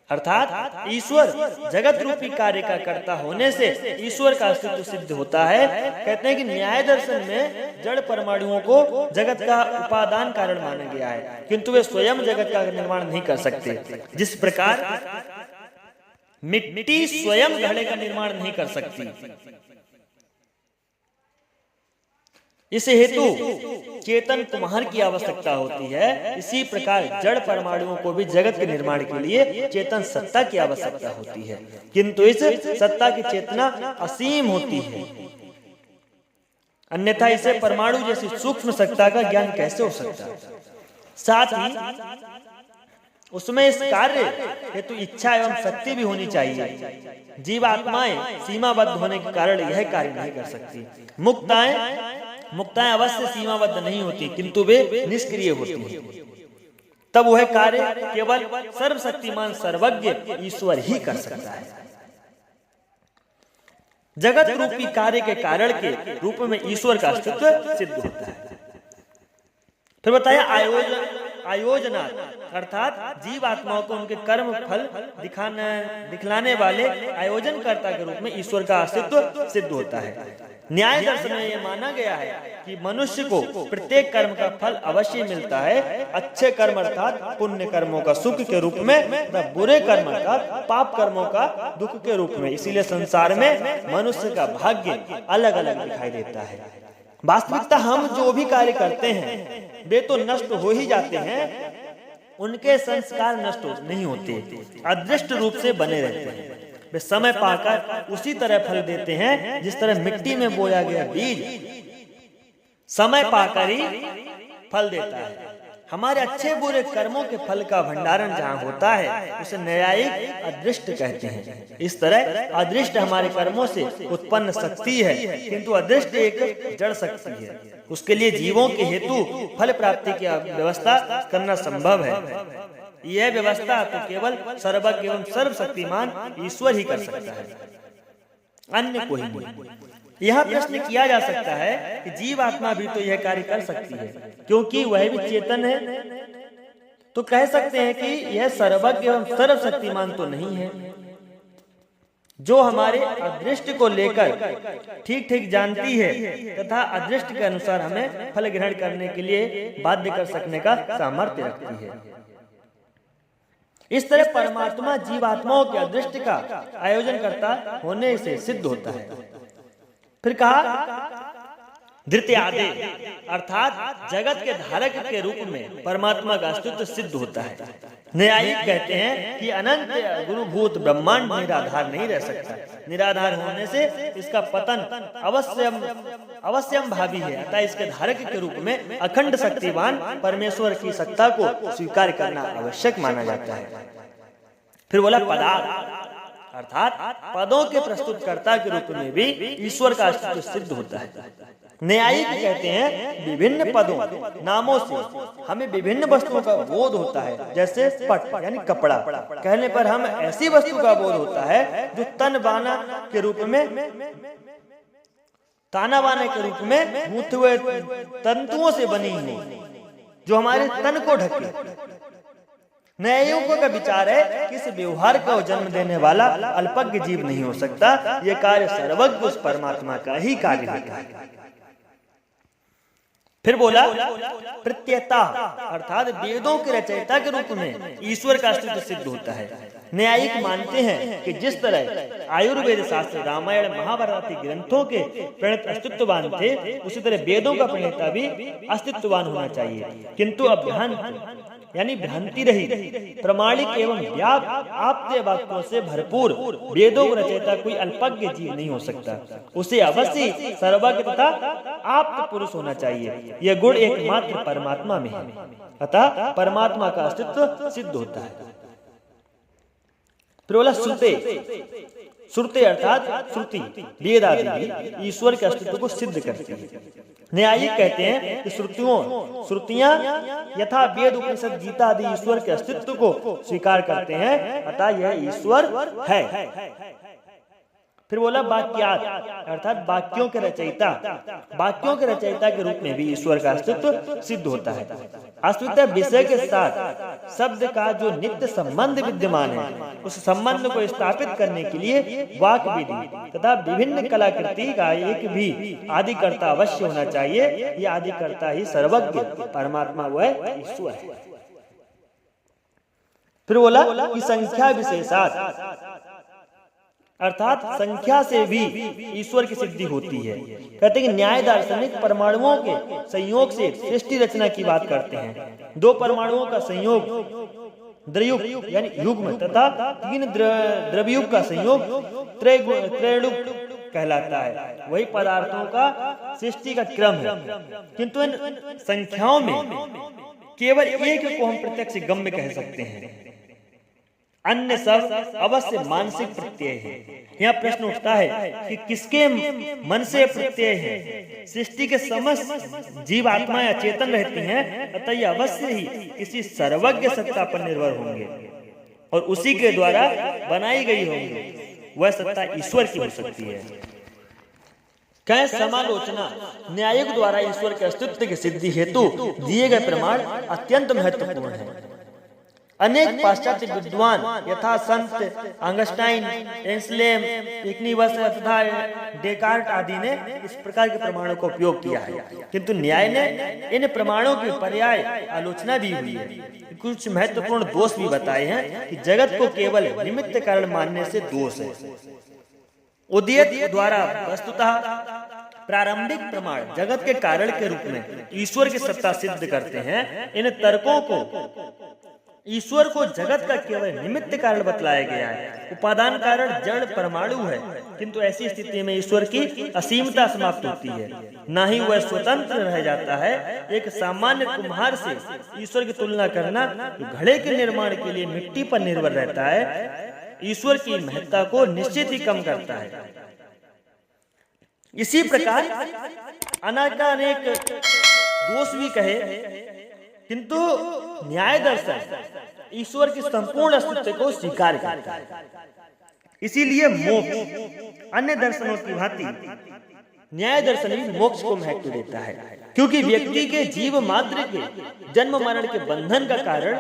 अर्थात ईश्वर जगत रूपी कार्य का कर्ता होने से ईश्वर का अस्तित्व सिद्ध होता है। कहते हैं कि न्याय दर्शन में जड़ परमाणुओं को जगत का उपादान कारण माना गया है, किंतु वे स्वयं जगत का निर्माण नहीं कर सकते। जिस प्रकार मिट्टी स्वयं घड़े का निर्माण नहीं कर सकती, इस हेतु चेतन कुम्हार की आवश्यकता होती है। इसी प्रकार जड़ परमाणुओं को भी जगत के निर्माण के लिए चेतन सत्ता की आवश्यकता होती है, किंतु इस सत्ता की चेतना असीम होती है, अन्यथा इसे परमाणु जैसी सूक्ष्म सत्ता का ज्ञान कैसे हो सकता है? साथ ही उसमें इस कार्य हेतु इच्छा एवं शक्ति भी होनी चाहिए। जीवात्माएं सीमाबद्ध होने के कारण यह कार्य नहीं कर सकती। मुक्ताएं अवश्य सीमाबद्ध नहीं होती, किंतु वे निष्क्रिय होती हैं। तब वह कार्य केवल सर्वशक्तिमान सर्वज्ञ ईश्वर ही कर सकता है। जगत रूपी कार्य के कारण के रूप में ईश्वर का अस्तित्व सिद्ध होता है। फिर बताया आयोजना, अर्थात जीव आत्माओं को उनके कर्म फल दिखलाने वाले आयोजनकर्ता के रूप में ईश्वर का अस्तित्व सिद्ध होता है। न्याय दर्शन में यह माना गया है कि मनुष्य को प्रत्येक कर्म का फल अवश्य मिलता है। अच्छे कर्म अर्थात पुण्य कर्मों का सुख के रूप में तथा बुरे कर्म अर्थात पाप कर्मों का दुख के रूप में। इसीलिए संसार में मनुष्य का भाग्य अलग अलग दिखाई देता है। वास्तविकता हम जो भी कार्य करते हैं वे तो नष्ट हो ही जाते हैं, उनके संस्कार नष्ट नहीं होते, अदृष्ट रूप से बने रहते हैं। वे समय पाकर उसी तरह फल देते हैं जिस तरह मिट्टी में बोया गया बीज समय पाकर ही फल देता है। हमारे अच्छे बुरे कर्मों के फल का भंडारण जहाँ होता है उसे न्यायिक अदृष्ट कहते हैं। इस तरह अदृष्ट हमारे कर्मों से उत्पन्न शक्ति है, किंतु अदृष्ट एक जड़ शक्ति है। उसके लिए जीवों के हेतु फल प्राप्ति की व्यवस्था करना संभव है। यह व्यवस्था तो केवल सर्वज्ञ एवं सर्वशक्तिमान ईश्वर ही कर सकता है, अन्य कोई नहीं। यह प्रश्न किया जा सकता है कि जीव आत्मा भी तो यह कार्य कर सकती है, क्योंकि वह भी चेतन है। तो कह सकते हैं कि यह सर्वज्ञ एवं सर्वशक्तिमान तो नहीं है, जो हमारे अदृष्ट को लेकर ठीक ठीक जानती है तथा अदृष्ट के अनुसार हमें फल ग्रहण करने के लिए बाध्य कर सकने का सामर्थ्य रखती है। इस तरह परमात्मा जीवात्माओं के अदृष्ट का आयोजन करता होने से सिद्ध होता है। फिर कहा धृत्यादे अर्थात जगत के धारक के रूप में परमात्मा का अस्तित्व सिद्ध होता है। न्यायिक कहते हैं कि अनंत गुरुभूत ब्रह्मांड निराधार नहीं रह सकता, निराधार होने से इसका पतन अवश्यम भावी है, अतः इसके धारक के रूप में अखंड शक्तिवान परमेश्वर की सत्ता को स्वीकार करना आवश्यक माना जाता है। फिर बोला पदार्थ अर्थात पदों के प्रस्तुतकर्ता के रूप में भी ईश्वर का अस्तित्व सिद्ध होता है। न्यायिक कहते हैं विभिन्न पदों नामों से हमें विभिन्न वस्तुओं का बोध होता है, जैसे पट यानी कपड़ा कहने पर हम ऐसी वस्तु का बोध होता है जो तन बाना के रूप में ताना बाना के रूप में गूंथे हुए तंतुओं से बनी हो, जो हमारे तन को ढके। न्यायिकों का विचार है कि इस व्यवहार को जन्म देने वाला अल्पज्ञ जीव नहीं हो सकता, यह कार्य सर्वज्ञ उस परमात्मा का ही कार्य होता है। फिर बोला प्रत्ययता अर्थात वेदों के रचयिता के रूप में ईश्वर का अस्तित्व सिद्ध होता है। न्यायिक मानते हैं कि जिस तरह आयुर्वेद शास्त्र रामायण महाभारत आदि ग्रंथों के प्रणेता अस्तित्ववान थे, उसी तरह वेदों का प्रणेता भी अस्तित्ववान होना चाहिए, किंतु अभ्रांत यानी भ्रांति रही प्रमाणिक एवं आप्त वाक्यों से भरपूर वेदों का रचयिता कोई अल्पज्ञ जीव नहीं हो सकता, उसे अवश्य सर्वज्ञ तथा आप्त पुरुष होना चाहिए। यह गुण एकमात्र परमात्मा में है, अतः परमात्मा का अस्तित्व सिद्ध होता है। बोला श्रुते अर्थात श्रुति वेद आदि भी ईश्वर के अस्तित्व को सिद्ध करती है। न्यायिक कहते हैं कि श्रुतियां यथा वेद उपनिषद गीता आदि ईश्वर के अस्तित्व को स्वीकार करते हैं, अतः यह ईश्वर है। फिर बोला वाक्यात अर्थात वाक्यों के रचयिता के रूप में भी ईश्वर का अस्तित्व सिद्ध होता है। अस्तित्व विषय के साथ शब्द का जो नित्य संबंध विद्यमान है, उस संबंध को स्थापित करने के लिए वाक विधि तथा विभिन्न कलाकृति का एक भी आदिकर्ता अवश्य होना चाहिए। ये आदिकर्ता ही सर्वज्ञ परमात्मा वह ईश्वर है। फिर बोला कि संख्या विशेषात अर्थात संख्या से भी ईश्वर की सिद्धि होती है। कहते हैं कि न्याय दार्शनिक परमाणुओं के संयोग से सृष्टि रचना की बात करते हैं। दो परमाणुओं का संयोग द्रयुग यानी युग्म तथा तीन द्रव्युग का संयोग त्रैयुग कहलाता है। वही पदार्थों का सृष्टि का क्रम है, किंतु इन संख्याओं में केवल एक को हम प्रत्यक्ष गम्य कह सकते हैं, अन्य सब अवश्य मानसिक प्रत्यय है। यहाँ प्रश्न उठता है कि किसके मन से प्रत्यय है? सृष्टि के समस्त जीव आत्माएं अचेतन रहती हैं, अतः ये अवश्य ही किसी सर्वज्ञ सत्ता पर निर्भर होंगे और उसी के द्वारा बनाई गई होंगी। वह सत्ता ईश्वर की हो सकती है। कह समालोचना न्यायिक द्वारा ईश्वर के अस्तित्व की सिद्धि हेतु दिए गए प्रमाण अत्यंत महत्वपूर्ण है। अनेक पाश्चात्य विद्वान यथा संत अंगस्टाइन, एंसलेम, इग्निवस तथा डेकार्ट आदि ने इस प्रकार के प्रमाणों का उपयोग किया है, किंतु न्याय ने इन प्रमाणों की पर्याय आलोचना भी हुई है। कुछ महत्वपूर्ण दोष भी बताए हैं कि जगत को केवल निमित्त कारण मानने से दोष है। उदयत द्वारा वस्तुतः प्रारंभिक प्रमाण जगत के कारण के रूप में ईश्वर की सत्ता सिद्ध करते हैं। इन तर्कों को ईश्वर को जगत का केवल निमित्त कारण बतलाया गया है। उपादान कारण जड़ परमाणु है, किंतु ऐसी स्थिति में ईश्वर की असीमता समाप्त होती है, ना ही वह स्वतंत्र रह जाता है। एक सामान्य कुम्हार से ईश्वर की तुलना करना घड़े के निर्माण के लिए मिट्टी पर निर्भर रहता है, ईश्वर की महत्ता को निश्चित ही कम करता है। इसी प्रकार अनेक दोष भी कहे, किंतु न्याय दर्शन ईश्वर की संपूर्ण अस्तित्व को स्वीकार करता है। इसीलिए मोक्ष अन्य दर्शनों की भांति न्याय दर्शन भी मोक्ष को महत्व देता है, क्योंकि व्यक्ति के जीव मात्र के जन्म मरण के बंधन का कारण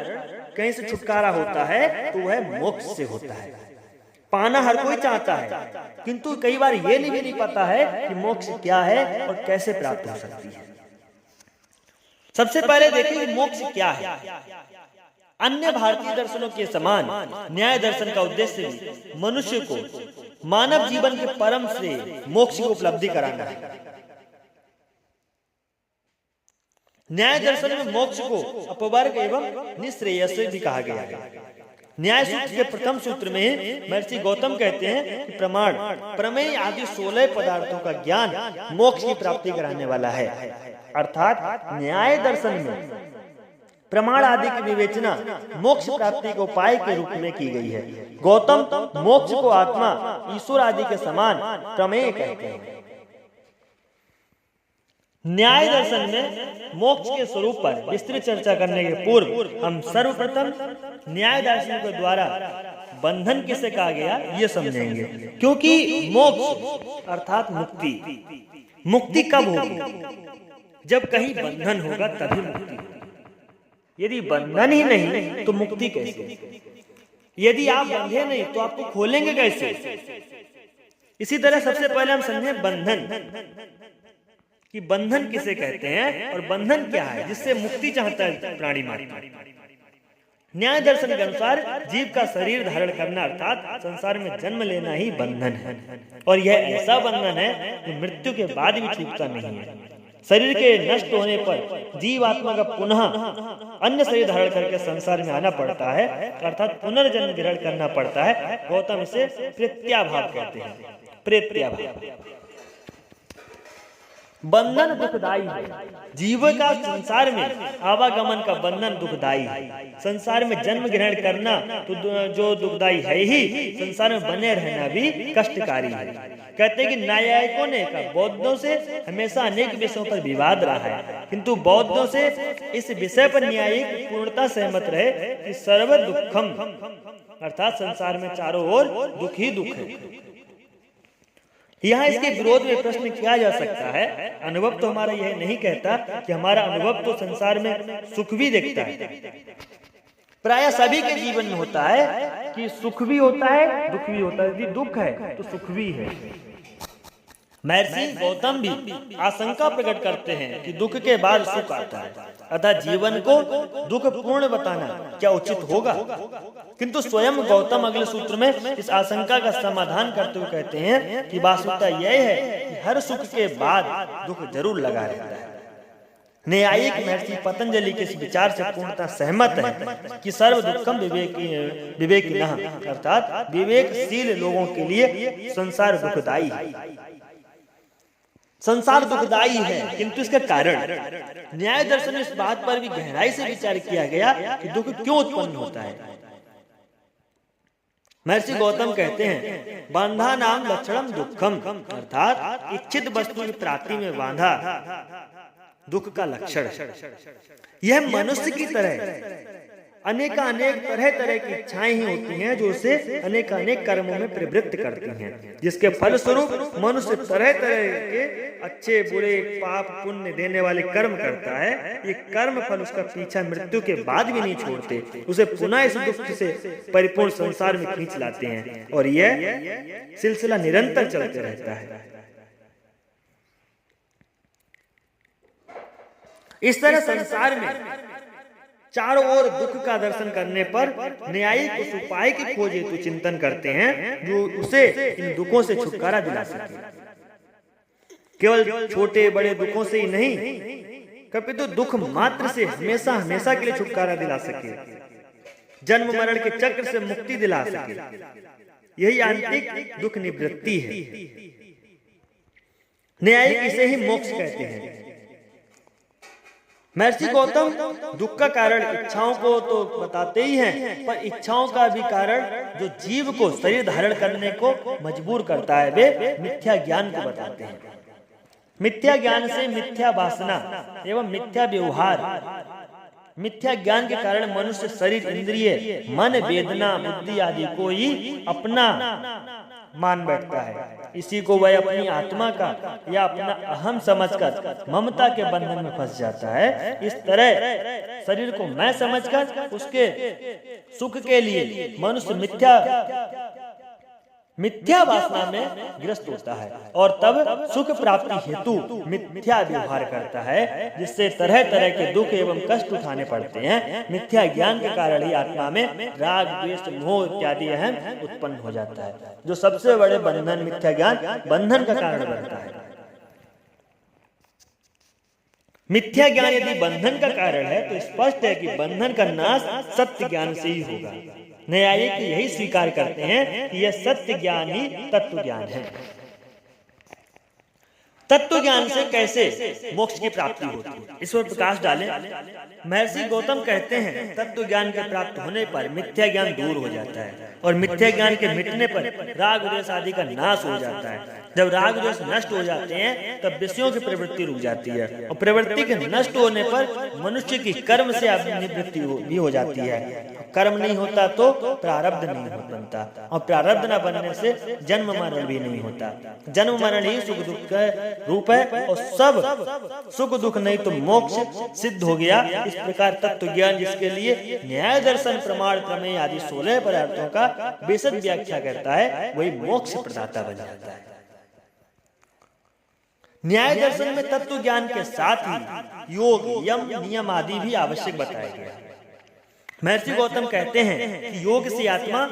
कहीं से छुटकारा होता है तो वह मोक्ष से होता है। पाना हर कोई चाहता है, किंतु कई बार ये नहीं पता है कि मोक्ष क्या है और कैसे प्राप्त हो सकती है। सबसे पहले देखिए कि मोक्ष क्या है। अन्य भारतीय दर्शनों के समान न्याय दर्शन का उद्देश्य मनुष्य को मानव जीवन के परम से मोक्ष की उपलब्धि कराना है। न्याय दर्शन में मोक्ष को अपवर्ग एवं निश्रेयस भी कहा गया है। न्याय सूत्र के प्रथम सूत्र में महर्षि गौतम कहते हैं कि प्रमाण प्रमेय आदि 16 पदार्थों का ज्ञान मोक्ष की प्राप्ति कराने वाला है। अर्थात न्याय दर्शन में प्रमाण आदि की विवेचना मोक्ष प्राप्ति के उपाय के रूप में की गई है। गौतम मोक्ष को आत्मा ईश्वर आदि के समान प्रमेय कहते हैं। न्याय दर्शन में मोक्ष के स्वरूप पर विस्तृत चर्चा करने के पूर्व हम सर्वप्रथम न्याय दर्शन के द्वारा बंधन किसे कहा गया ये समझेंगे। क्योंकि मोक्ष अर्थात मुक्ति कब होगी? जब कहीं बंधन होगा तभी मुक्ति। यदि बंधन ही नहीं तो मुक्ति कैसे? यदि आप बंधे नहीं तो आपको खोलेंगे कैसे? इसी तरह सबसे पहले हम समझें बंधन कि बंधन किसे कहते हैं और बंधन क्या है जिससे मुक्ति चाहता है प्राणी मात्र। न्याय दर्शन के अनुसार जीव का शरीर धारण करना अर्थात संसार में जन्म लेना ही बंधन है। और यह ऐसा बंधन है जो मृत्यु के बाद भी छूटता नहीं है। शरीर के नष्ट होने पर जीव आत्मा का पुनः अन्य शरीर धारण करके संसार में आना पड़ता है, अर्थात पुनर्जन्म ग्रहण करना पड़ता है। गौतम इसे प्रत्याभाव कहते हैं। प्रत्याभाव बंधन दुखदायी है। जीव का संसार में आवागमन का बंधन दुखदायी है। संसार में जन्म ग्रहण करना तो जो दुखदायी है ही, संसार में बने रहना भी कष्टकारी है। कहते हैं कि न्यायिकों ने कहा बौद्धों से हमेशा अनेक विषयों पर विवाद रहा है, किंतु बौद्धों से इस विषय पर न्यायिक पूर्णता सहमत रहे कि सर्व दुखम अर्थात संसार में चारों ओर दुख ही दुख है। यहाँ इसके विरोध में प्रश्न किया जा सकता है। अनुभव तो हमारा यह नहीं कहता कि हमारा अनुभव तो संसार में सुख भी देखता है। प्राय सभी के जीवन में होता है कि सुख भी होता है दुख भी होता है। यदि दुख है तो सुख भी है। महर्षि गौतम भी आशंका प्रकट करते हैं कि दुख के बाद सुख आता है, अतः जीवन को दुख पूर्ण बताना क्या उचित होगा? किंतु स्वयं गौतम अगले सूत्र में इस आशंका का समाधान करते हुए कहते हैं कि वास्तविकता यह है कि हर सुख के बाद दुख जरूर लगा रहता है। न्यायिक महर्षि पतंजलि के इस विचार से पूर्णतः सहमत है कि सर्व दुखम विवेकिनः अर्थात विवेकशील लोगों के लिए संसार दुखदायी है। संसार दुखदायी है, किंतु इसका कारण न्याय दर्शन में इस बात पर भी गहराई से विचार किया गया कि दुख क्यों उत्पन्न होता है। महर्षि गौतम कहते हैं बांधा नाम लक्षणम दुखम अर्थात इच्छित वस्तु की प्राप्ति में बांधा दुख का लक्षण। यह मनुष्य की तरह अनेक तरह की इच्छाएं ही होती हैं जो उसे अनेक कर्मों में प्रवृत्त करती हैं, जिसके फलस्वरूप मनुष्य तरह के अच्छे बुरे पाप पुण्य देने वाले कर्म करता है। ये कर्म फल उसका पीछा मृत्यु के बाद भी नहीं छोड़ते, उसे पुनः इस दुख से परिपूर्ण संसार में खींच लाते हैं और यह सिलसिला निरंतर चलते रहता है। इस तरह संसार में चारों ओर दुख का दर्शन करने पर न्यायिक उस उपाय की खोज हेतु चिंतन करते हैं जो उसे इन दुखों से छुटकारा दिला सके। केवल छोटे बड़े दुखों से ही नहीं, कभी तो दुख मात्र से हमेशा हमेशा के लिए छुटकारा दिला सके, जन्म मरण के चक्र से मुक्ति दिला सके। यही आंतरिक दुख निवृत्ति है। न्यायिक इसे ही मोक्ष कहते हैं। महर्षि गौतम दुख का कारण इच्छाओं को तो बताते ही हैं, पर इच्छाओं का भी कारण जो जीव को शरीर धारण करने को मजबूर करता है वे मिथ्या ज्ञान को बताते हैं। मिथ्या ज्ञान से मिथ्या वासना एवं मिथ्या व्यवहार, मिथ्या ज्ञान के कारण मनुष्य शरीर इंद्रिय मन वेदना बुद्धि आदि को ही अपना मान बैठता है। इसी को वह अपनी आत्मा का या अपना अहम समझकर ममता के बंधन में फंस जाता है। इस तरह शरीर को मैं समझकर उसके सुख के लिए मनुष्य मिथ्या वासना में ग्रस्त होता है और तब सुख प्राप्ति हेतु मिथ्या व्यवहार करता है, जिससे तरह तरह के दुख एवं कष्ट उठाने पड़ते हैं। मिथ्या ज्ञान के कारण ही आत्मा में राग द्वेष मोह इत्यादि अहम उत्पन्न हो जाता है, जो सबसे बड़े बंधन मिथ्या ज्ञान बंधन का कारण बनता है। मिथ्या ज्ञान यदि बंधन का कारण है तो स्पष्ट है कि बंधन का नाश सत्य ज्ञान से ही होगा। न्यायिक यही स्वीकार करते हैं कि यह सत्य ज्ञान ही तत्व ज्ञान है। तत्व ज्ञान से कैसे मोक्ष की प्राप्ति होती है, इस पर प्रकाश डालें। महर्षि गौतम कहते हैं तत्व ज्ञान के प्राप्त होने पर मिथ्या ज्ञान दूर हो जाता है और मिथ्या ज्ञान के मिटने पर राग द्वेष आदि का नाश हो जाता है। जब राग द्वेष नष्ट हो जाते हैं तब विषयों की प्रवृत्ति रुक जाती है और प्रवृत्ति के नष्ट होने पर मनुष्य की कर्म से निवृत्ति भी हो जाती है। कर्म नहीं होता तो प्रारब्ध नहीं बनता और प्रारब्ध न बनने से जन्म मरण भी नहीं होता। जन्म मरण ही सुख दुख का रूप है और सब सुख दुख नहीं तो मोक्ष सिद्ध हो गया। इस प्रकार तत्व ज्ञान जिसके लिए न्याय दर्शन प्रमाण प्रमेय आदि 16 पदार्थों का विशद व्याख्या करता है वही मोक्ष प्रदाता बन जाता है। न्याय दर्शन में तत्व ज्ञान के साथ ही योग यम नियम आदि भी आवश्यक बताया गया। महर्षि गौतम कहते हैं कि योग से आत्मा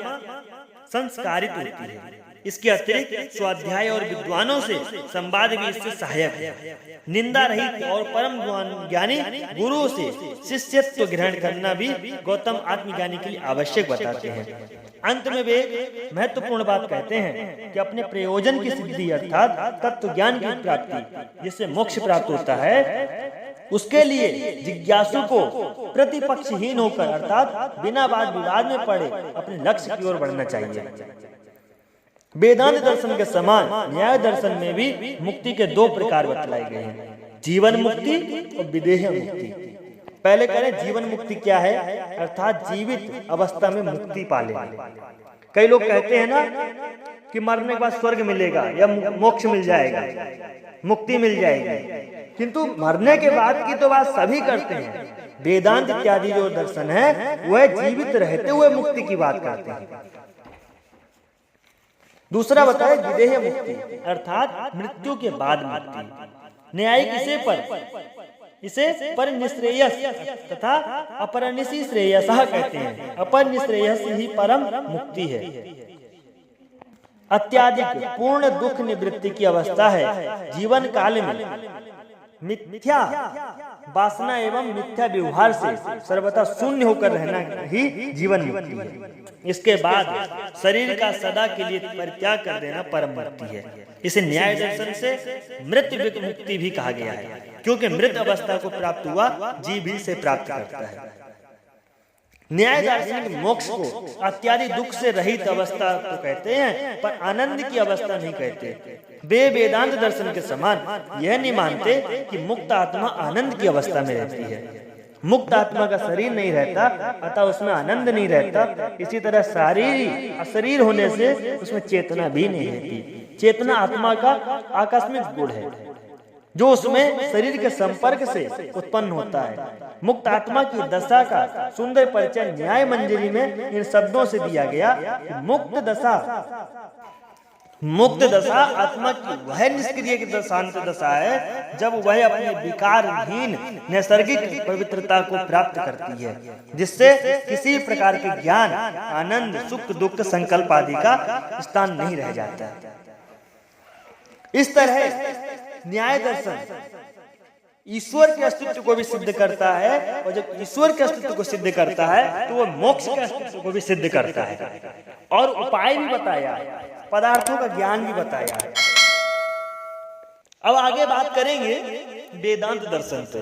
संस्कारित होती है। इसके अतिरिक्त स्वाध्याय और विद्वानों से संवाद भी इससे सहायक है। निंदा रहित और परम ज्ञानी गुरु से शिष्यत्व ग्रहण करना भी गौतम आत्मज्ञानी के लिए आवश्यक बताते हैं। अंत में वे महत्वपूर्ण बात कहते हैं कि अपने प्रयोजन की सिद्धि अर्थात तत्व ज्ञान की प्राप्ति जिससे मोक्ष प्राप्त होता है उसके लिए जिज्ञासु को प्रतिपक्षहीन होकर अर्थात बिना वाद विवाद में पड़े अपने लक्ष्य की ओर बढ़ना चाहिए। वेदांत दर्शन के समान न्याय दर्शन में भी मुक्ति के 2 प्रकार बतलाए गए हैं, जीवन मुक्ति और विदेह मुक्ति। पहले करें जीवन मुक्ति क्या है, अर्थात जीवित अवस्था में मुक्ति पाले। कई लोग कहते हैं ना कि मरने के बाद स्वर्ग मिलेगा या मोक्ष मिल जाएगा, मुक्ति मिल जाएगी, किंतु मरने के बाद की तो बात सभी करते हैं। वेदांत इत्यादि जो दर्शन है वह जीवित रहते हुए मुक्ति की बात करते हैं। दूसरा बताए विदेह मुक्ति अर्थात मृत्यु के बाद मुक्ति। न्यायिक इसे पर निश्रेयस तथा अपरनिशी श्रेयसः कहते हैं। अपर निश्रेयस ही परम मुक्ति है। अत्याधिक पूर्ण दुख निवृत्ति की अवस्था है। जीवन काल में मिथ्या वासना एवं मिथ्या व्यवहार से सर्वथा शून्य होकर रहना ही जीवन मुक्ति है। इसके बाद शरीर का सदा के लिए परित्याग कर देना परम मुक्ति है। इसे न्याय दर्शन से मृत मुक्ति भी कहा गया है, क्योंकि मृत अवस्था को प्राप्त हुआ जीव ही से प्राप्त करता है। न्याय दार्शनिक मोक्ष को अत्यादि दुख से रहित अवस्था तो कहते हैं, पर आनंद की अवस्था नहीं कहते। वे वेदांत दर्शन के समान यह नहीं मानते कि मुक्त आत्मा आनंद की अवस्था में रहती है। मुक्त आत्मा का शरीर नहीं रहता, अतः उसमें आनंद नहीं रहता। इसी तरह शारीरिक अशरीर होने से उसमें चेतना भी नहीं रहती। चेतना आत्मा का आकस्मिक गुण है जो उसमें शरीर के संपर्क से उत्पन्न होता है। मुक्त आत्मा की दशा का सुंदर परिचय न्याय मंजरी में इन शब्दों से दिया गया कि मुक्त दशा आत्मा की वह निष्क्रिय शांत दशा है जब वह अपने विकारहीन नैसर्गिक पवित्रता को प्राप्त करती है, जिससे किसी प्रकार के ज्ञान आनंद सुख दुख संकल्प आदि का स्थान नहीं रह जाता। इस तरह न्याय दर्शन ईश्वर के अस्तित्व को भी सिद्ध करता है, और जब ईश्वर के अस्तित्व को सिद्ध करता है तो वह मोक्ष के अस्तित्व को भी सिद्ध करता है। और उपाय भी बताया, पदार्थों का ज्ञान भी बताया है। अब आगे बात करेंगे वेदांत दर्शन से।